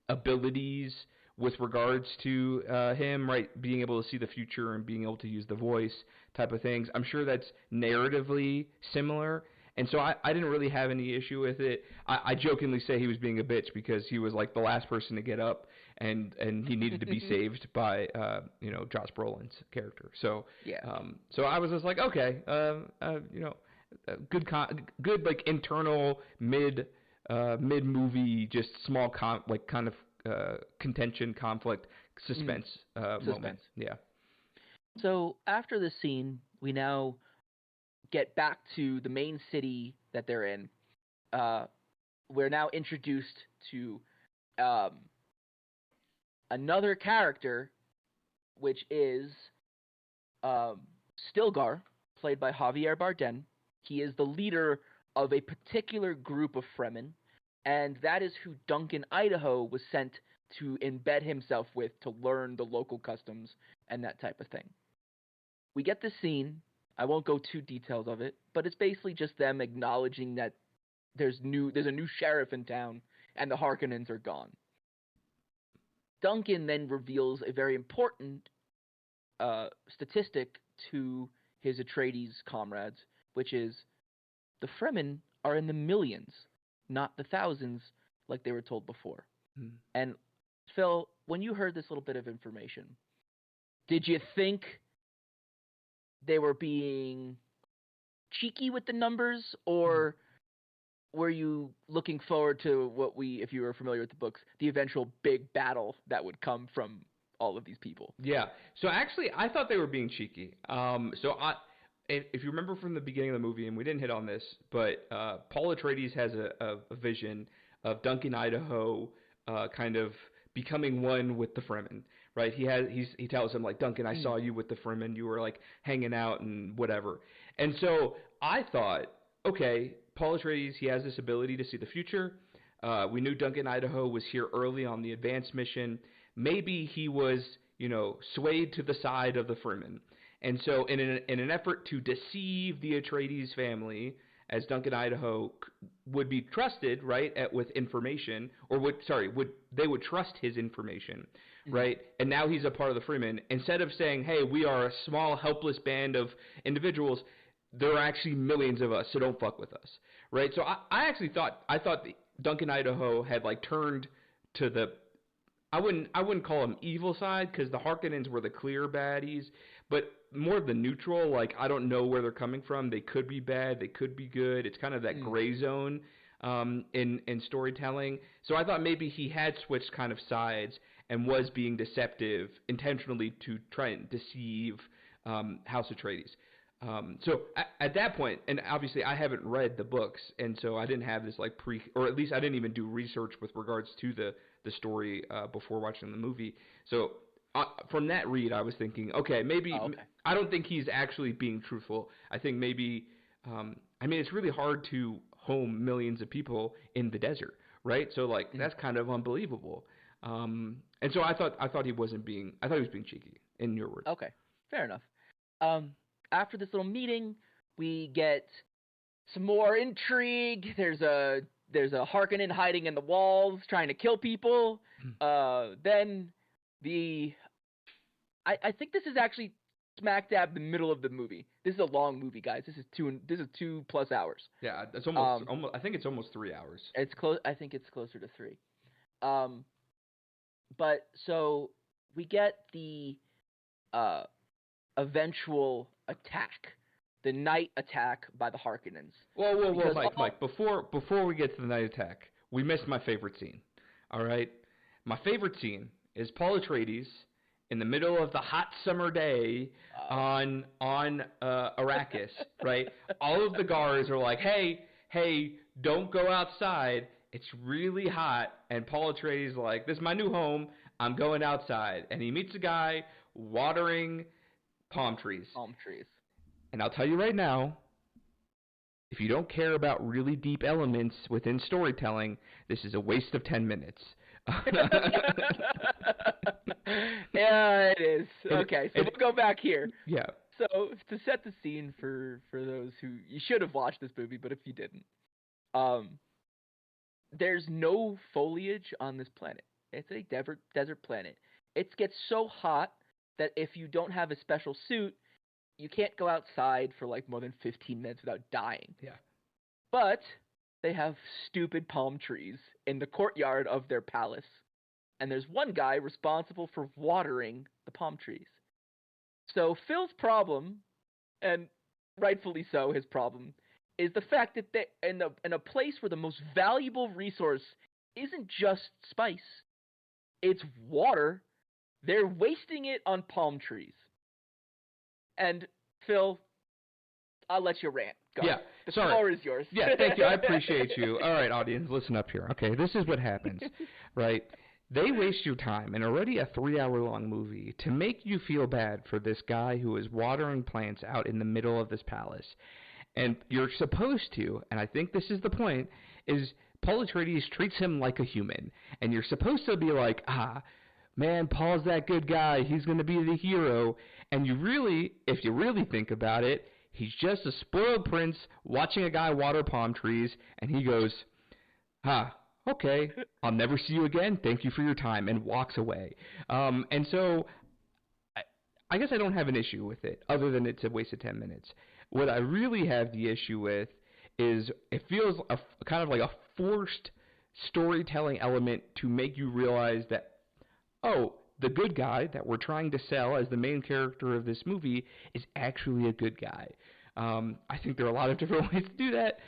abilities with regards to him, right, being able to see the future and being able to use the voice type of things. I'm sure that's narratively similar. And so I didn't really have any issue with it. I jokingly say he was being a bitch because he was like the last person to get up, and he needed to be saved by Josh Brolin's character. So yeah. So I was just like, okay, good like internal mid movie, just small kind of contention, conflict, suspense moment. Yeah. So after this scene, we now get back to the main city that they're in, we're now introduced to another character, which is Stilgar, played by Javier Bardem. He is the leader of a particular group of Fremen, and that is who Duncan Idaho was sent to embed himself with to learn the local customs and that type of thing. We get this scene. I won't go too details of it, but it's basically just them acknowledging that there's a new sheriff in town and the Harkonnens are gone. Duncan then reveals a very important statistic to his Atreides comrades, which is the Fremen are in the millions, not the thousands like they were told before. And Phil, when you heard this little bit of information, did you think they were being cheeky with the numbers, or were you looking forward to if you were familiar with the books, the eventual big battle that would come from all of these people? Yeah. So actually, I thought they were being cheeky. If you remember from the beginning of the movie, and we didn't hit on this, but Paul Atreides has a vision of Duncan Idaho kind of becoming one with the Fremen, right? He tells him, like, Duncan, I saw you with the Fremen. You were, like, hanging out and whatever. And so I thought, okay, Paul Atreides, he has this ability to see the future. We knew Duncan Idaho was here early on the advance mission. Maybe he was, swayed to the side of the Fremen. And so in an effort to deceive the Atreides family, as Duncan Idaho would be trusted, right, with information, or they would trust his information, right? And now he's a part of the Fremen. Instead of saying, hey, we are a small, helpless band of individuals, there are actually millions of us, so don't fuck with us, right? So I thought Duncan Idaho had, like, turned to the, I wouldn't call them evil side, because the Harkonnens were the clear baddies, but more of the neutral, like, I don't know where they're coming from. They could be bad, they could be good. It's kind of that gray zone in storytelling. So I thought maybe he had switched kind of sides and was being deceptive intentionally to try and deceive House Atreides. So at that point, and obviously I haven't read the books, and so I didn't have this, like, or at least I didn't even do research with regards to the story before watching the movie. So from that read, I was thinking, okay, maybe I don't think he's actually being truthful. I think maybe, it's really hard to home millions of people in the desert, right? So, like, that's kind of unbelievable. And so I thought he was being cheeky, in your words. Okay, fair enough. After this little meeting, we get some more intrigue. There's a Harkonnen hiding in the walls trying to kill people. Then I think this is actually smack dab the middle of the movie. This is a long movie, guys. This is 2+ hours. Yeah, it's almost I think it's almost 3 hours. It's close. I think it's closer to 3. But so we get the eventual attack, the night attack by the Harkonnens. Whoa, Mike. Before we get to the night attack, we missed my favorite scene. All right, my favorite scene is Paul Atreides in the middle of the hot summer day on Arrakis, right? All of the guards are like, hey, don't go outside. It's really hot. And Paul Atreides is like, this is my new home. I'm going outside. And he meets a guy watering palm trees. And I'll tell you right now, if you don't care about really deep elements within storytelling, this is a waste of 10 minutes. Yeah, it is. Okay, so we'll go back here. Yeah. So to set the scene for those who, you should have watched this movie, but if you didn't, there's no foliage on this planet. It's a desert planet. It gets so hot that if you don't have a special suit, you can't go outside for like more than 15 minutes without dying. Yeah. But they have stupid palm trees in the courtyard of their palace. And there's one guy responsible for watering the palm trees. So Phil's problem, and rightfully so his problem, is the fact that they, in a place where the most valuable resource isn't just spice, it's water, they're wasting it on palm trees. And Phil, I'll let you rant. Go. Yeah, the sorry. floor is yours. Yeah, thank you. I appreciate you. All right, audience, listen up here. Okay, this is what happens, right? They waste your time in already a 3-hour-long movie to make you feel bad for this guy who is watering plants out in the middle of this palace. And you're supposed to, and I think this is the point, is Paul Atreides treats him like a human. And you're supposed to be like, man, Paul's that good guy. He's going to be the hero. And you really, if you really think about it, he's just a spoiled prince watching a guy water palm trees, and he goes, okay, I'll never see you again. Thank you for your time, and walks away. And so I guess I don't have an issue with it, other than it's a waste of 10 minutes. What I really have the issue with is it feels kind of like a forced storytelling element to make you realize that, the good guy that we're trying to sell as the main character of this movie is actually a good guy. I think there are a lot of different ways to do that.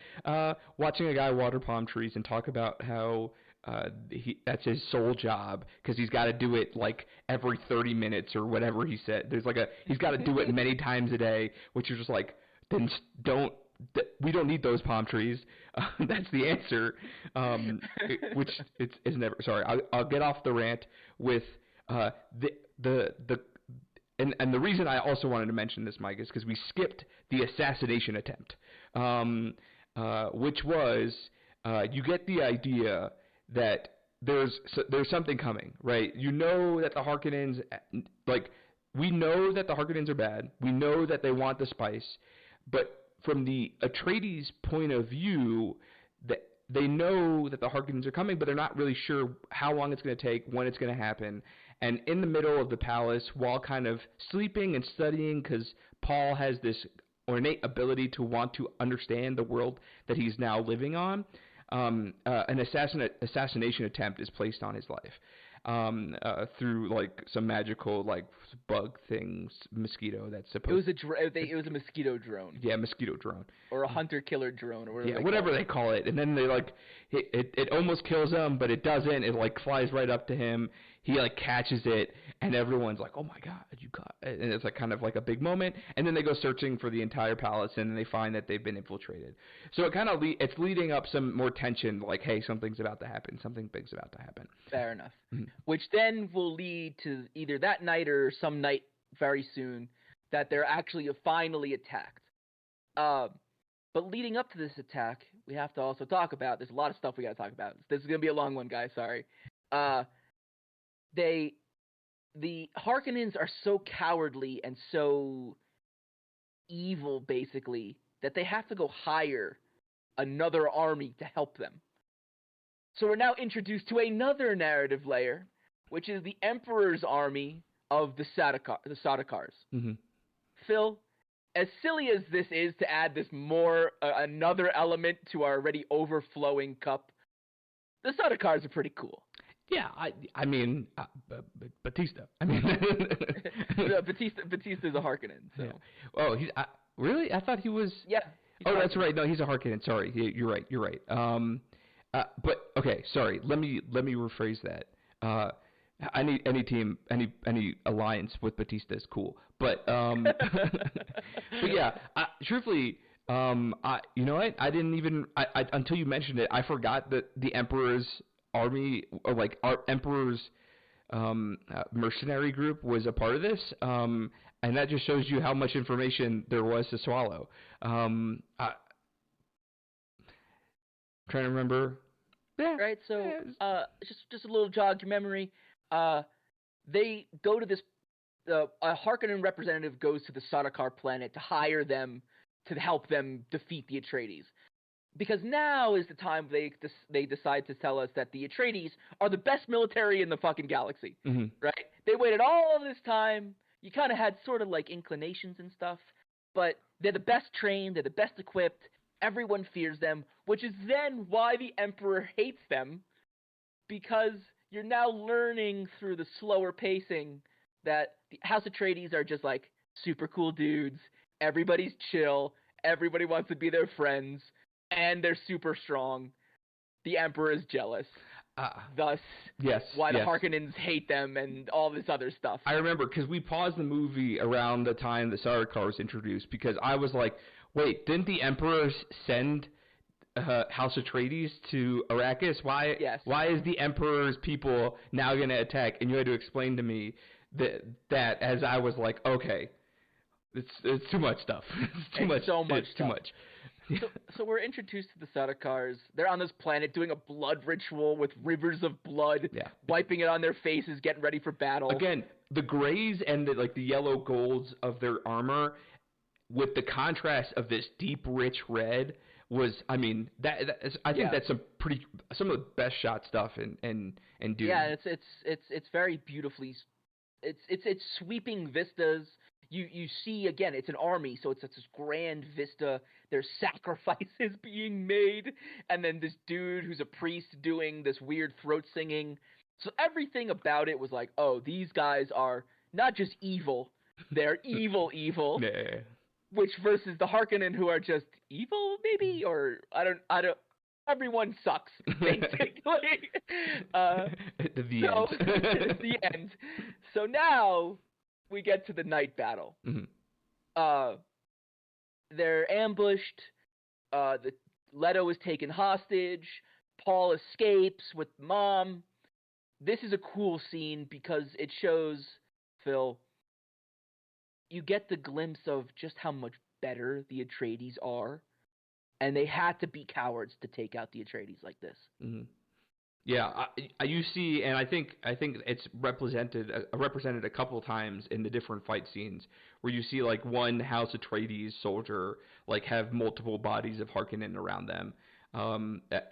Watching a guy water palm trees and talk about how that's his sole job because he's got to do it like every 30 minutes or whatever he said. He's got to do it many times a day, which is just like, then we don't need those palm trees. That's the answer. Which is never. Sorry, I'll get off the rant with And the reason I also wanted to mention this, Mike, is because we skipped the assassination attempt, which was you get the idea that there's something coming, right? You know that the Harkonnens, we know that the Harkonnens are bad. We know that they want the spice, but from the Atreides point of view, that they know that the Harkonnens are coming, but they're not really sure how long it's going to take, when it's going to happen. And in the middle of the palace, while kind of sleeping and studying, because Paul has this ornate ability to want to understand the world that he's now living on, an assassination attempt is placed on his life through some magical bug things, mosquito that's supposed. It was a mosquito drone. Yeah, mosquito drone. Or a hunter-killer drone, or whatever. Yeah, whatever they call it. And then they it almost kills him, but it doesn't. It flies right up to him. He catches it, and everyone's like, "Oh my God, you got it!" And it's kind of like a big moment. And then they go searching for the entire palace, and then they find that they've been infiltrated. So it kind of it's leading up some more tension, like, "Hey, something's about to happen. Something big's about to happen." Fair enough. Mm-hmm. Which then will lead to either that night or some night very soon that they're actually finally attacked. But leading up to this attack, we have to also talk about. There's a lot of stuff we got to talk about. This is gonna be a long one, guys. Sorry. The Harkonnens are so cowardly and so evil, basically, that they have to go hire another army to help them. So we're now introduced to another narrative layer, which is the Emperor's army of the Sardaukars. Mm-hmm. Phil, as silly as this is to add this another element to our already overflowing cup, the Sardaukars are pretty cool. Yeah, I mean, Batista. I mean, Batista's a Harkonnen. So. Yeah. Oh, really? I thought he was. Yeah. Oh, that's right. No, he's a Harkonnen. Sorry, you're right. But okay, sorry. Let me rephrase that. Any team, any alliance with Batista is cool. But but yeah, truthfully. You know what? I didn't even until you mentioned it. I forgot that the Emperor's army, or our Emperor's mercenary group, was a part of this, and that just shows you how much information there was to swallow. Trying to remember. Yeah. Right. So, just a little jog your memory. They go to this. A Harkonnen representative goes to the Sardaukar planet to hire them to help them defeat the Atreides. Because now is the time they decide to tell us that the Atreides are the best military in the fucking galaxy, mm-hmm. right? They waited all of this time. You kind of had sort of inclinations and stuff, but they're the best trained, they're the best equipped. Everyone fears them, which is then why the Emperor hates them, because you're now learning through the slower pacing that the House Atreides are just super cool dudes. Everybody's chill. Everybody wants to be their friends. And they're super strong. The Emperor is jealous. Thus, why the Harkonnens hate them and all this other stuff. I remember because we paused the movie around the time the Sardaukar was introduced, because I was like, Wait, didn't the emperors send House Atreides to Arrakis? Why? Yes. Why is the emperor's people now going to attack? And you had to explain to me that as I was like, okay, it's too much stuff. It's too much. So much. It's too much. So we're introduced to the Sardaukars. They're on this planet doing a blood ritual with rivers of blood, wiping it on their faces, getting ready for battle. Again, the grays and the yellow golds of their armor, with the contrast of this deep, rich red, was, I mean, I think that's some of the best shot stuff in Dune. Yeah, it's very beautifully, it's sweeping vistas. You see, again, it's an army, so it's this grand vista. There's sacrifices being made, and then this dude who's a priest doing this weird throat singing. So everything about it was like, oh, these guys are not just evil, they're evil. Yeah. Which versus the Harkonnen, who are just evil, maybe, or I don't. Everyone sucks, basically. The end. So now we get to the night battle. Mm-hmm. They're ambushed. The Leto is taken hostage. Paul escapes with Mom. This is a cool scene because it shows, Phil, you get the glimpse of just how much better the Atreides are, and they had to be cowards to take out the Atreides like this. Mm-hmm. Yeah, you see, and I think it's represented a couple of times in the different fight scenes where you see like one House Atreides soldier like have multiple bodies of Harkonnen around them.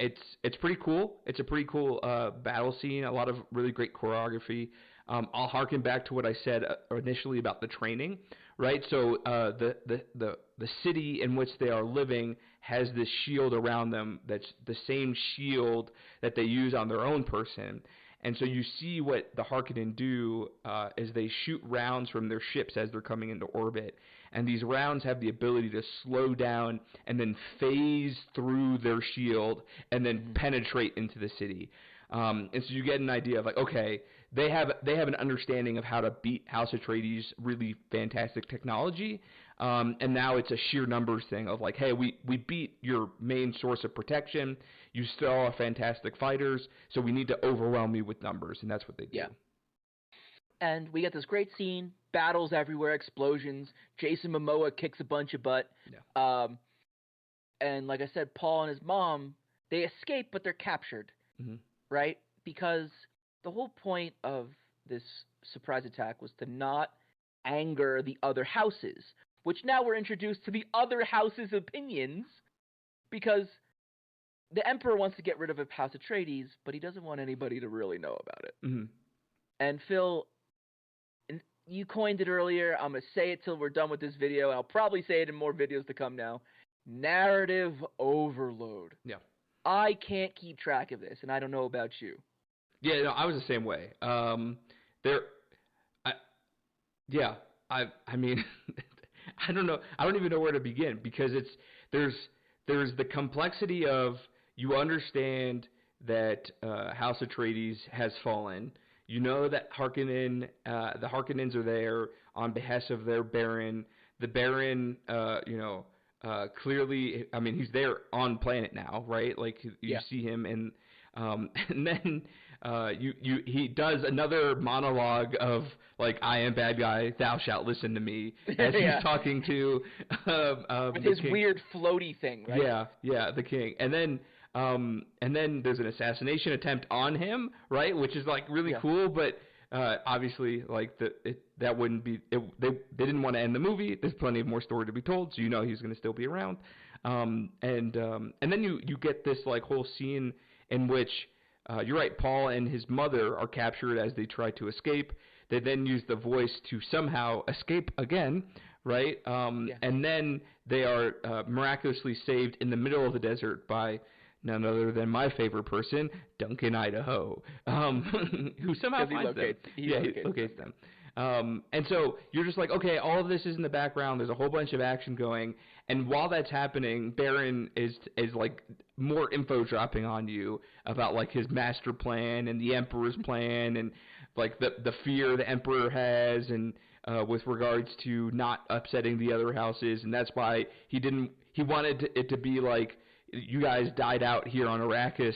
It's pretty cool. It's a pretty cool battle scene. A lot of really great choreography. I'll harken back to what I said initially about the training, right? So the city in which they are living has this shield around them that's the same shield that they use on their own person. And so you see what the Harkonnen do is they shoot rounds from their ships as they're coming into orbit. And these rounds have the ability to slow down and then phase through their shield and then penetrate into the city. And so you get an idea of like, okay, they have an understanding of how to beat House Atreides' really fantastic technology. And now it's a sheer numbers thing of like, hey, we beat your main source of protection. You still are fantastic fighters, so we need to overwhelm you with numbers, and that's what they do. Yeah. And we get this great scene, battles everywhere, explosions. Jason Momoa kicks a bunch of butt. Yeah. And like I said, Paul and his mom, they escape, but they're captured, right? Because the whole point of this surprise attack was to not anger the other houses, which now we're introduced to the other house's opinions, because the Emperor wants to get rid of House Atreides, but he doesn't want anybody to really know about it. Mm-hmm. And Phil, you coined it earlier. I'm going to say it till we're done with this video, and I'll probably say it in more videos to come now. Narrative overload. Yeah. I can't keep track of this, and I don't know about you. Yeah, no, I was the same way. I mean, I don't know. I don't even know where to begin because there's the complexity of you understand that House Atreides has fallen. You know that the Harkonnens are there on behest of their Baron. The Baron, clearly, I mean, he's there on planet now, right? Like you see him, and then he does another monologue of like, I am bad guy, thou shalt listen to me, as he's talking to with his king. Weird floaty thing, right? Yeah, the king, and then there's an assassination attempt on him, right? Which is like really cool, but obviously like that wouldn't be they didn't want to end the movie. There's plenty of more story to be told, so you know he's going to still be around. And then you get this like whole scene in which you're right, Paul and his mother are captured as they try to escape. They then use the voice to somehow escape again, right? And then they are miraculously saved in the middle of the desert by none other than my favorite person, Duncan Idaho, who somehow finds them. He locates them. And so you're just like, okay, all of this is in the background. There's a whole bunch of action going. And while that's happening, Baron is like more info dropping on you about like his master plan and the Emperor's plan and like the fear the Emperor has and with regards to not upsetting the other houses, and that's why he wanted it to be like you guys died out here on Arrakis,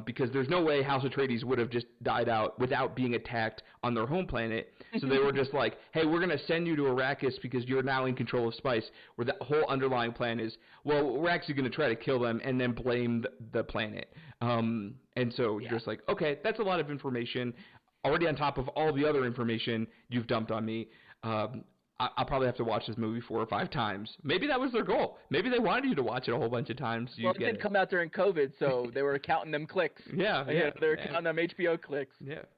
because there's no way House Atreides would have just died out without being attacked on their home planet. So they were just like, hey, we're going to send you to Arrakis because you're now in control of spice, where the whole underlying plan is, well, we're actually going to try to kill them and then blame the planet. And so you're just like, okay, that's a lot of information already on top of all the other information you've dumped on me. I'll probably have to watch this movie 4 or 5 times. Maybe that was their goal. Maybe they wanted you to watch it a whole bunch of times. So well, it did come out during COVID, so they were counting them clicks. They were counting them HBO clicks.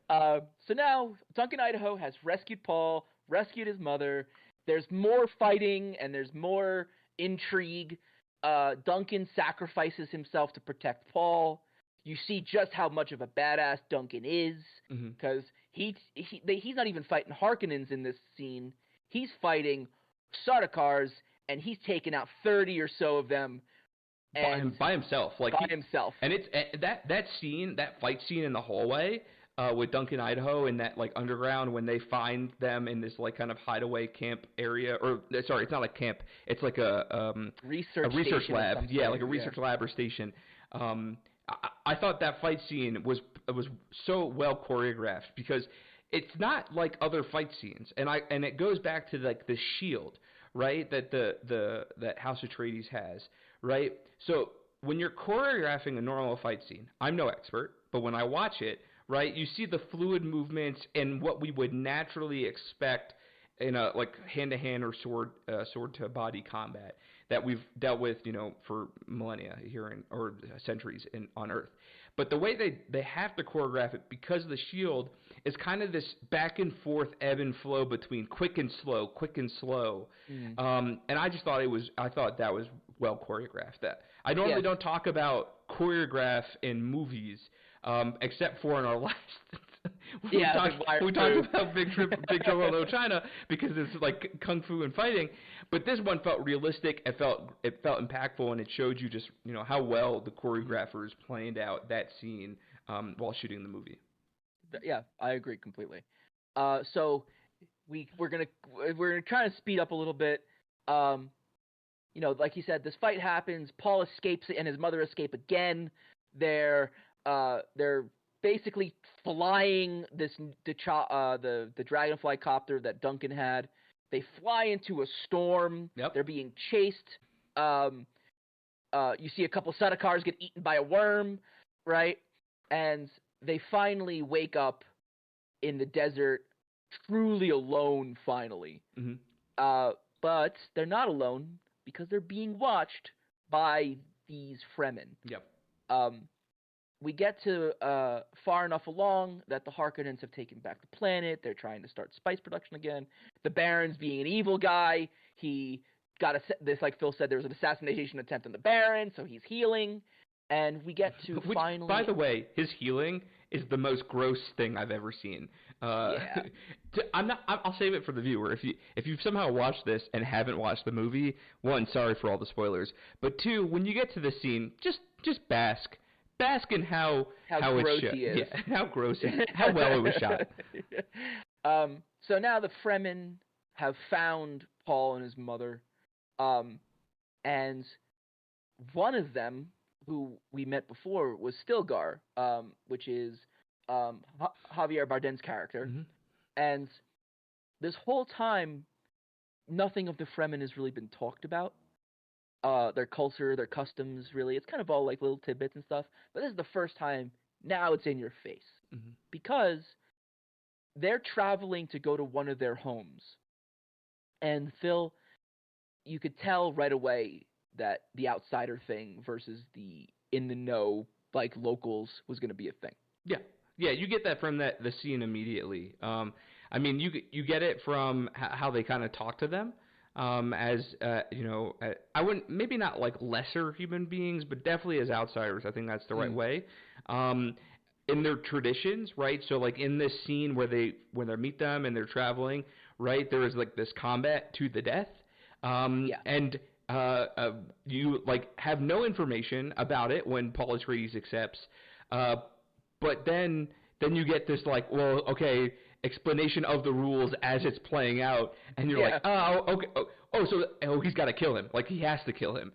So now Duncan Idaho has rescued Paul, rescued his mother. There's more fighting and there's more intrigue. Duncan sacrifices himself to protect Paul. You see just how much of a badass Duncan is, because he's not even fighting Harkonnens in this scene. He's fighting Sardaukars, and he's taken out 30 or so of them by himself. By himself. And it's that scene, that fight scene in the hallway with Duncan Idaho in that like underground when they find them in this like kind of hideaway camp area, or sorry, it's not like camp. It's like a research lab. Yeah, like a research lab or station. I thought that fight scene was so well choreographed because it's not like other fight scenes, and it goes back to like the shield, right? That that House Atreides has, right? So when you're choreographing a normal fight scene, I'm no expert, but when I watch it, right, you see the fluid movements and what we would naturally expect in a like hand-to-hand or sword-to-body combat that we've dealt with, for millennia here or centuries on Earth. But the way they have to choreograph it, because the shield is kind of this back and forth ebb and flow between quick and slow. And I just thought that was well choreographed. That I normally don't talk about choreograph in movies, except for in our last. we talked about Big Trouble in Little China because it's like kung fu and fighting, but this one felt realistic. It felt impactful, and it showed you just how well the choreographers planned out that scene while shooting the movie. Yeah, I agree completely. So we're gonna try to speed up a little bit. Like you said, this fight happens. Paul escapes and his mother escape again. They're basically flying the Dragonfly copter that Duncan had. They fly into a storm. Yep. They're being chased. You see a couple Sardaukars get eaten by a worm, right? And they finally wake up in the desert, truly alone, finally. But they're not alone because they're being watched by these Fremen. Yep. We get to far enough along that the Harkonnens have taken back the planet. They're trying to start spice production again. The Baron's being an evil guy. He got this, like Phil said, there was an assassination attempt on the Baron, so he's healing. And we get to finally... By the way, his healing is the most gross thing I've ever seen. I'll save it for the viewer. If you've somehow watched this and haven't watched the movie, 1, sorry for all the spoilers. But 2, when you get to the scene, just bask. Bask in how gross it's he is. Yeah, how gross he is. How well it was shot. So now the Fremen have found Paul and his mother. And one of them, who we met before, was Stilgar, which is Javier Bardem's character. And this whole time, nothing of the Fremen has really been talked about. Their culture, their customs, really. It's kind of all like little tidbits and stuff. But this is the first time, now it's in your face. Because they're traveling to go to one of their homes. And Phil, you could tell right away that the outsider thing versus the in-the-know, like, locals was going to be a thing. Yeah, you get that from the scene immediately. I mean, you get it from how they kind of talk to them. I wouldn't, maybe not like lesser human beings, but definitely as outsiders. I think that's the right way. In their traditions, right? So like in this scene when they meet them and they're traveling, right? There is like this combat to the death. And you like have no information about it when Paul Atreides accepts. But then you get this like, well, okay, explanation of the rules as it's playing out, and you're like, oh, okay, so he's got to kill him. Like, he has to kill him.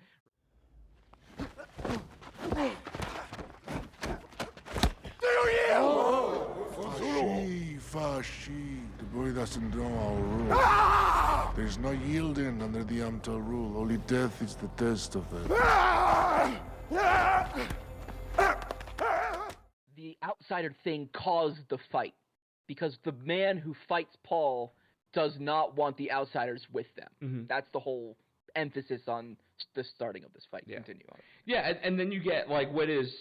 There's no yielding under the Amtal rule. Only death is the test of them. The outsider thing caused the fight because the man who fights Paul does not want the outsiders with them. Mm-hmm. That's the whole emphasis on the starting of this fight. Yeah. Continue on. Yeah, and then you get like what is,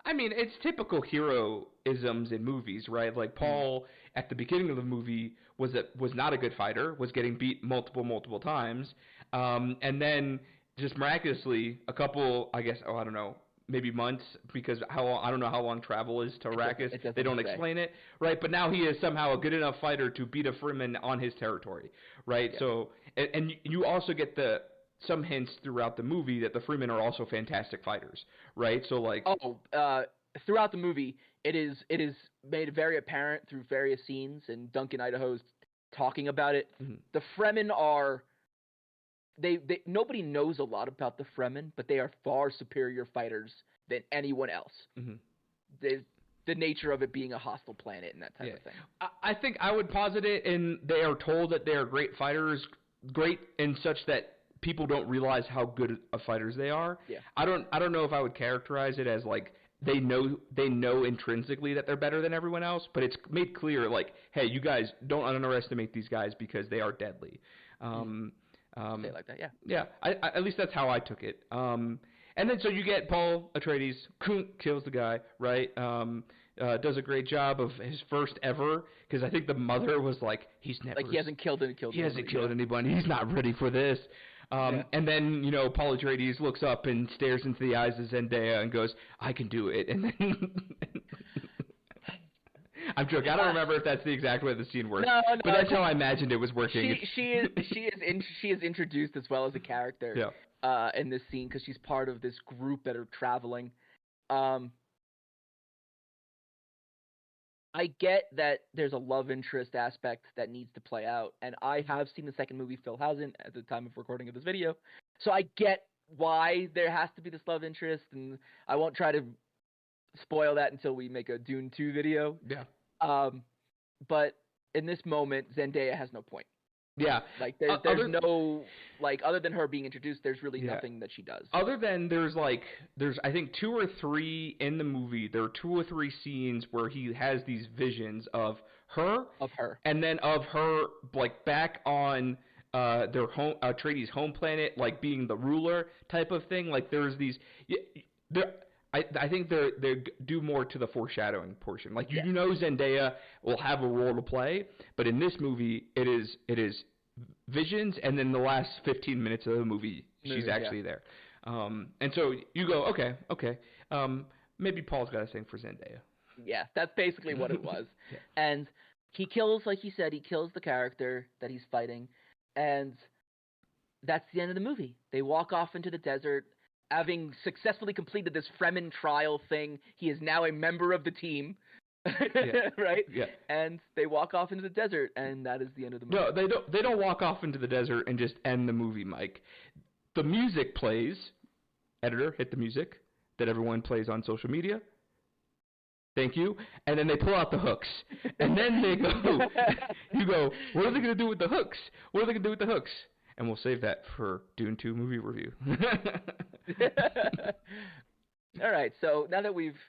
it's typical heroisms in movies, right? Like Paul at the beginning of the movie was not a good fighter, was getting beat multiple times, and then just miraculously a couple, I guess, I don't know, maybe months, because I don't know how long travel is to Arrakis. They don't explain it, right? But now he is somehow a good enough fighter to beat a Fremen on his territory, right? Yeah. So, and you also get some hints throughout the movie that the Fremen are also fantastic fighters, right? So like, throughout the movie, it is made very apparent through various scenes, and Duncan Idaho's talking about it. Mm-hmm. The Fremen are. Nobody knows a lot about the Fremen, but they are far superior fighters than anyone else. Mm-hmm. The nature of it being a hostile planet and that type of thing. I think I would posit it, and they are told that they are great fighters, great in such that people don't realize how good of fighters they are. Yeah. I don't know if I would characterize it as like they know intrinsically that they're better than everyone else, but it's made clear like, hey, you guys don't underestimate these guys because they are deadly. Say it like that, yeah. Yeah, I at least that's how I took it. And then so you get Paul Atreides, kills the guy, right? Does a great job of his first ever, because I think the mother was like, he hasn't killed anybody. He's not ready for this. And then, Paul Atreides looks up and stares into the eyes of Zendaya and goes, I can do it. And then I'm joking. I don't remember if that's the exact way the scene works. No, but that's how I imagined it was working. She is introduced as well as a character in this scene because she's part of this group that are traveling. I get that there's a love interest aspect that needs to play out, and I have seen the second movie. Phil hasn't at the time of recording of this video, so I get why there has to be this love interest, and I won't try to spoil that until we make a Dune 2 video. Yeah. But in this moment, Zendaya has no point. Yeah. Like there's no like other than her being introduced, there's really nothing that she does. Other than there's I think 2 or 3 in the movie. There are 2 or 3 scenes where he has these visions of her, and then of her like back on their home Atreides' home planet, like being the ruler type of thing. Like there's these I think they do more to the foreshadowing portion. Like you know Zendaya will have a role to play, but in this movie it is visions, and then the last 15 minutes of the movie she's actually there. And so you go, okay, maybe Paul's got a thing for Zendaya. Yeah, that's basically what it was. And he kills, like you said, the character that he's fighting, and that's the end of the movie. They walk off into the desert. Having successfully completed this Fremen trial thing, he is now a member of the team, right? Yeah. And they walk off into the desert, and that is the end of the movie. No, they don't walk off into the desert and just end the movie, Mike. The music plays. Editor, hit the music that everyone plays on social media. Thank you. And then they pull out the hooks. And then they go, you go, what are they going to do with the hooks? What are they going to do with the hooks? And we'll save that for Dune 2 movie review. All right, so now that we've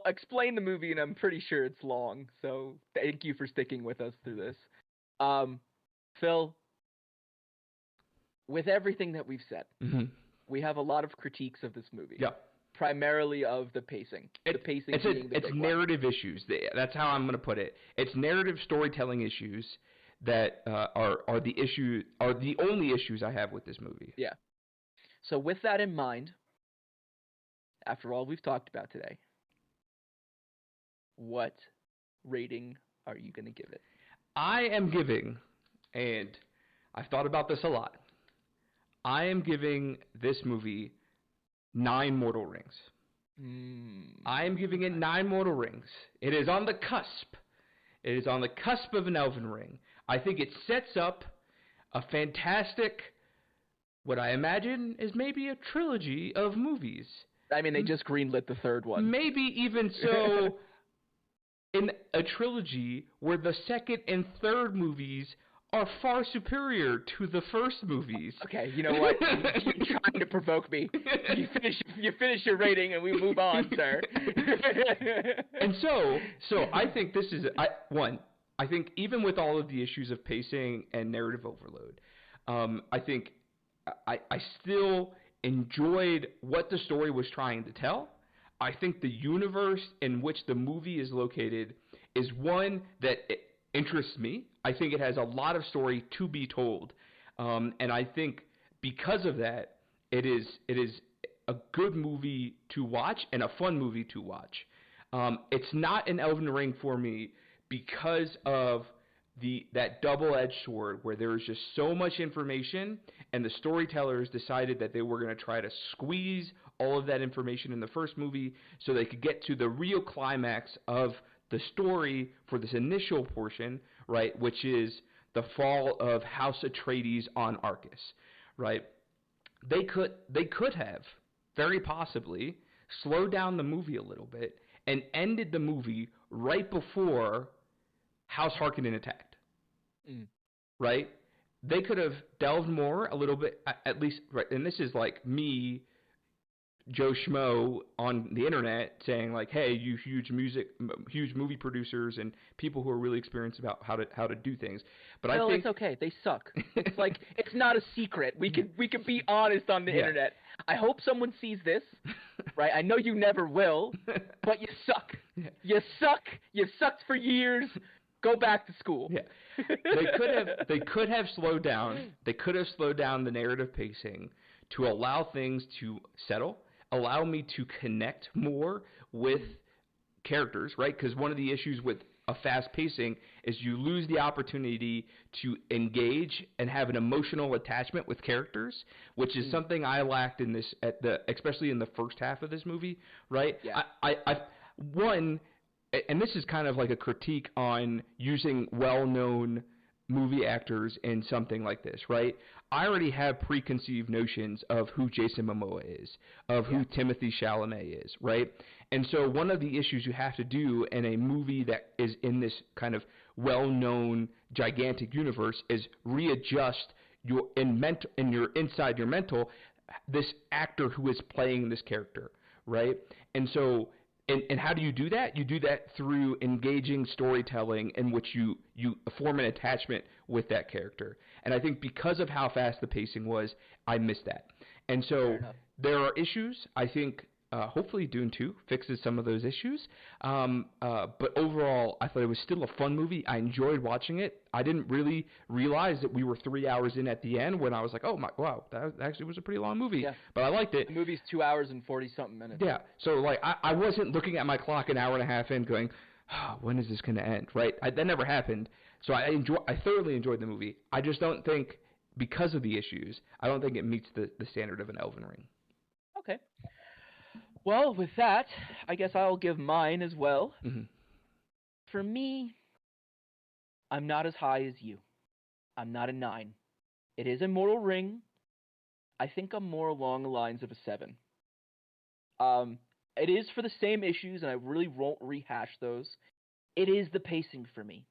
explained the movie, and I'm pretty sure it's long, so thank you for sticking with us through this. Phil, with everything that we've said, we have a lot of critiques of this movie. Yeah. Primarily of the pacing. It's narrative issues. That's how I'm going to put it. It's narrative storytelling issues that are the only issues I have with this movie. Yeah. So with that in mind, after all we've talked about today, what rating are you going to give it? I am giving, and I've thought about this a lot, I am giving this movie 9 mortal rings. I am giving it 9 mortal rings. It is on the cusp. It is on the cusp of an Elven Ring. I think it sets up a fantastic, what I imagine is maybe a trilogy of movies. I mean, they just greenlit the third one. Maybe even so, in a trilogy where the second and third movies are far superior to the first movies. Okay, you know what? You're trying to provoke me. You finish your rating and we move on, sir. And so I think this is I think even with all of the issues of pacing and narrative overload, I think I still enjoyed what the story was trying to tell. I think the universe in which the movie is located is one that interests me. I think it has a lot of story to be told, and I think because of that, it is a good movie to watch and a fun movie to watch. It's not an Elden Ring for me because of that double-edged sword where there is just so much information, and the storytellers decided that they were going to try to squeeze all of that information in the first movie so they could get to the real climax of the story for this initial portion, right, which is the fall of House Atreides on Arrakis, right? They could have very possibly slowed down the movie a little bit and ended the movie right before House Harkonnen attacked. Right? They could have delved more a little bit, at least, right? And this is like me, Joe Schmo on the internet saying like, hey, you huge movie producers and people who are really experienced about how to do things. But I think it's okay. They suck. It's like, it's not a secret. We can be honest on the internet. I hope someone sees this, right? I know you never will, but you suck. Yeah. You suck. You sucked for years. Go back to school. Yeah. They could have slowed down. They could have slowed down the narrative pacing to allow things to settle, allow me to connect more with characters, right? Because one of the issues with a fast pacing is you lose the opportunity to engage and have an emotional attachment with characters, which is something I lacked in this especially in the first half of this movie, right? Yeah. And this is kind of like a critique on using well-known movie actors in something like this, right? I already have preconceived notions of who Jason Momoa is, of who Timothée Chalamet is, right? And so one of the issues you have to do in a movie that is in this kind of well-known gigantic universe is readjust inside your mental this actor who is playing this character, right? And so and how do you do that? You do that through engaging storytelling in which you form an attachment with that character. And I think because of how fast the pacing was, I missed that. And so there are issues. I think hopefully Dune 2 fixes some of those issues. But overall, I thought it was still a fun movie. I enjoyed watching it. I didn't really realize that we were 3 hours in at the end when I was like, oh, wow, that actually was a pretty long movie. Yeah. But I liked it. The movie's 2 hours and 40-something minutes. Yeah. So, like, I wasn't looking at my clock an hour and a half in going, oh, when is this going to end, right? That never happened. So I thoroughly enjoyed the movie. I just don't think, because of the issues, I don't think it meets the standard of an Elven Ring. Okay. Well, with that, I guess I'll give mine as well. Mm-hmm. For me, I'm not as high as you. I'm not a 9. It is a mortal ring. I think I'm more along the lines of a 7. It is for the same issues, and I really won't rehash those. It is the pacing for me.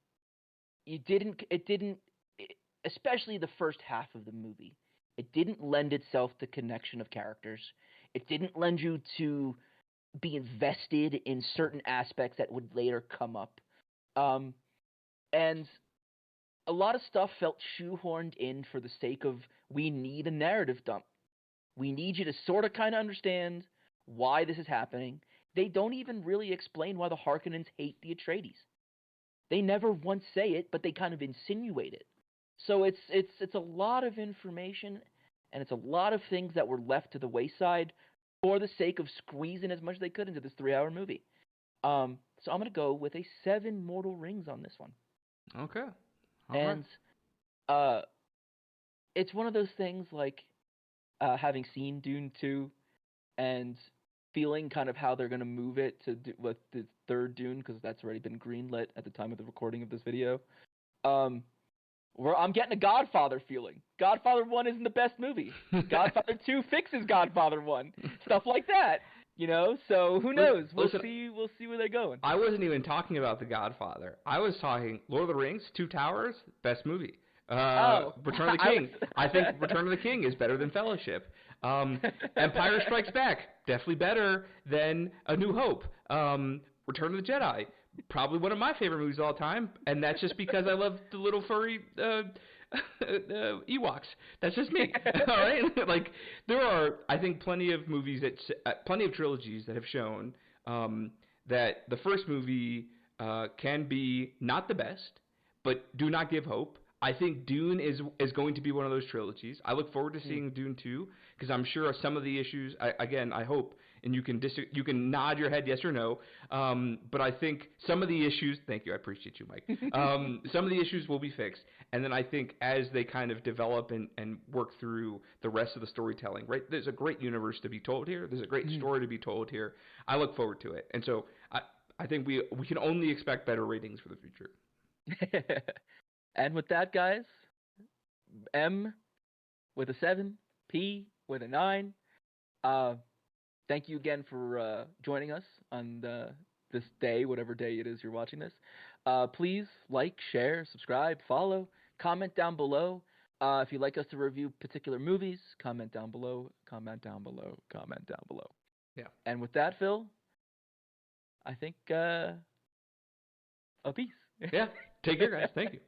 Especially the first half of the movie, it didn't lend itself to connection of characters. It didn't lend you to be invested in certain aspects that would later come up. And a lot of stuff felt shoehorned in for the sake of, we need a narrative dump. We need you to sort of kind of understand why this is happening. They don't even really explain why the Harkonnens hate the Atreides. They never once say it, but they kind of insinuate it. So it's a lot of information, and it's a lot of things that were left to the wayside for the sake of squeezing as much as they could into this 3-hour movie. So I'm going to go with a 7 mortal rings on this one. Okay. It's one of those things like having seen Dune 2 and feeling kind of how they're going to move it to with the third Dune, because that's already been greenlit at the time of the recording of this video. Where I'm getting a Godfather feeling. Godfather 1 isn't the best movie. Godfather 2 fixes Godfather 1. Stuff like that. You know, so who knows? We'll see where they're going. I wasn't even talking about The Godfather. I was talking Lord of the Rings, Two Towers, best movie. Return of the King. I think Return of the King is better than Fellowship. Empire Strikes Back, definitely better than A New Hope. Return of the Jedi, probably one of my favorite movies of all time, and that's just because I love the little furry Ewoks. That's just me. All right, like there are, I think, plenty of movies plenty of trilogies that have shown that the first movie can be not the best, but do not give hope. I think Dune is going to be one of those trilogies. I look forward to seeing Dune 2, because I'm sure some of the issues, I hope, and you can nod your head yes or no, but I think some of the issues, thank you, I appreciate you, Mike, some of the issues will be fixed, and then I think as they kind of develop and work through the rest of the storytelling, right, there's a great universe to be told here, there's a great story to be told here, I look forward to it, and so I think we can only expect better ratings for the future. And with that, guys, M with a 7, P with a 9. Thank you again for joining us on this day, whatever day it is you're watching this. Please like, share, subscribe, follow, comment down below. If you'd like us to review particular movies, comment down below, comment down below, comment down below. Yeah. And with that, Phil, I think a peace. Yeah. Take care, guys. Thank you.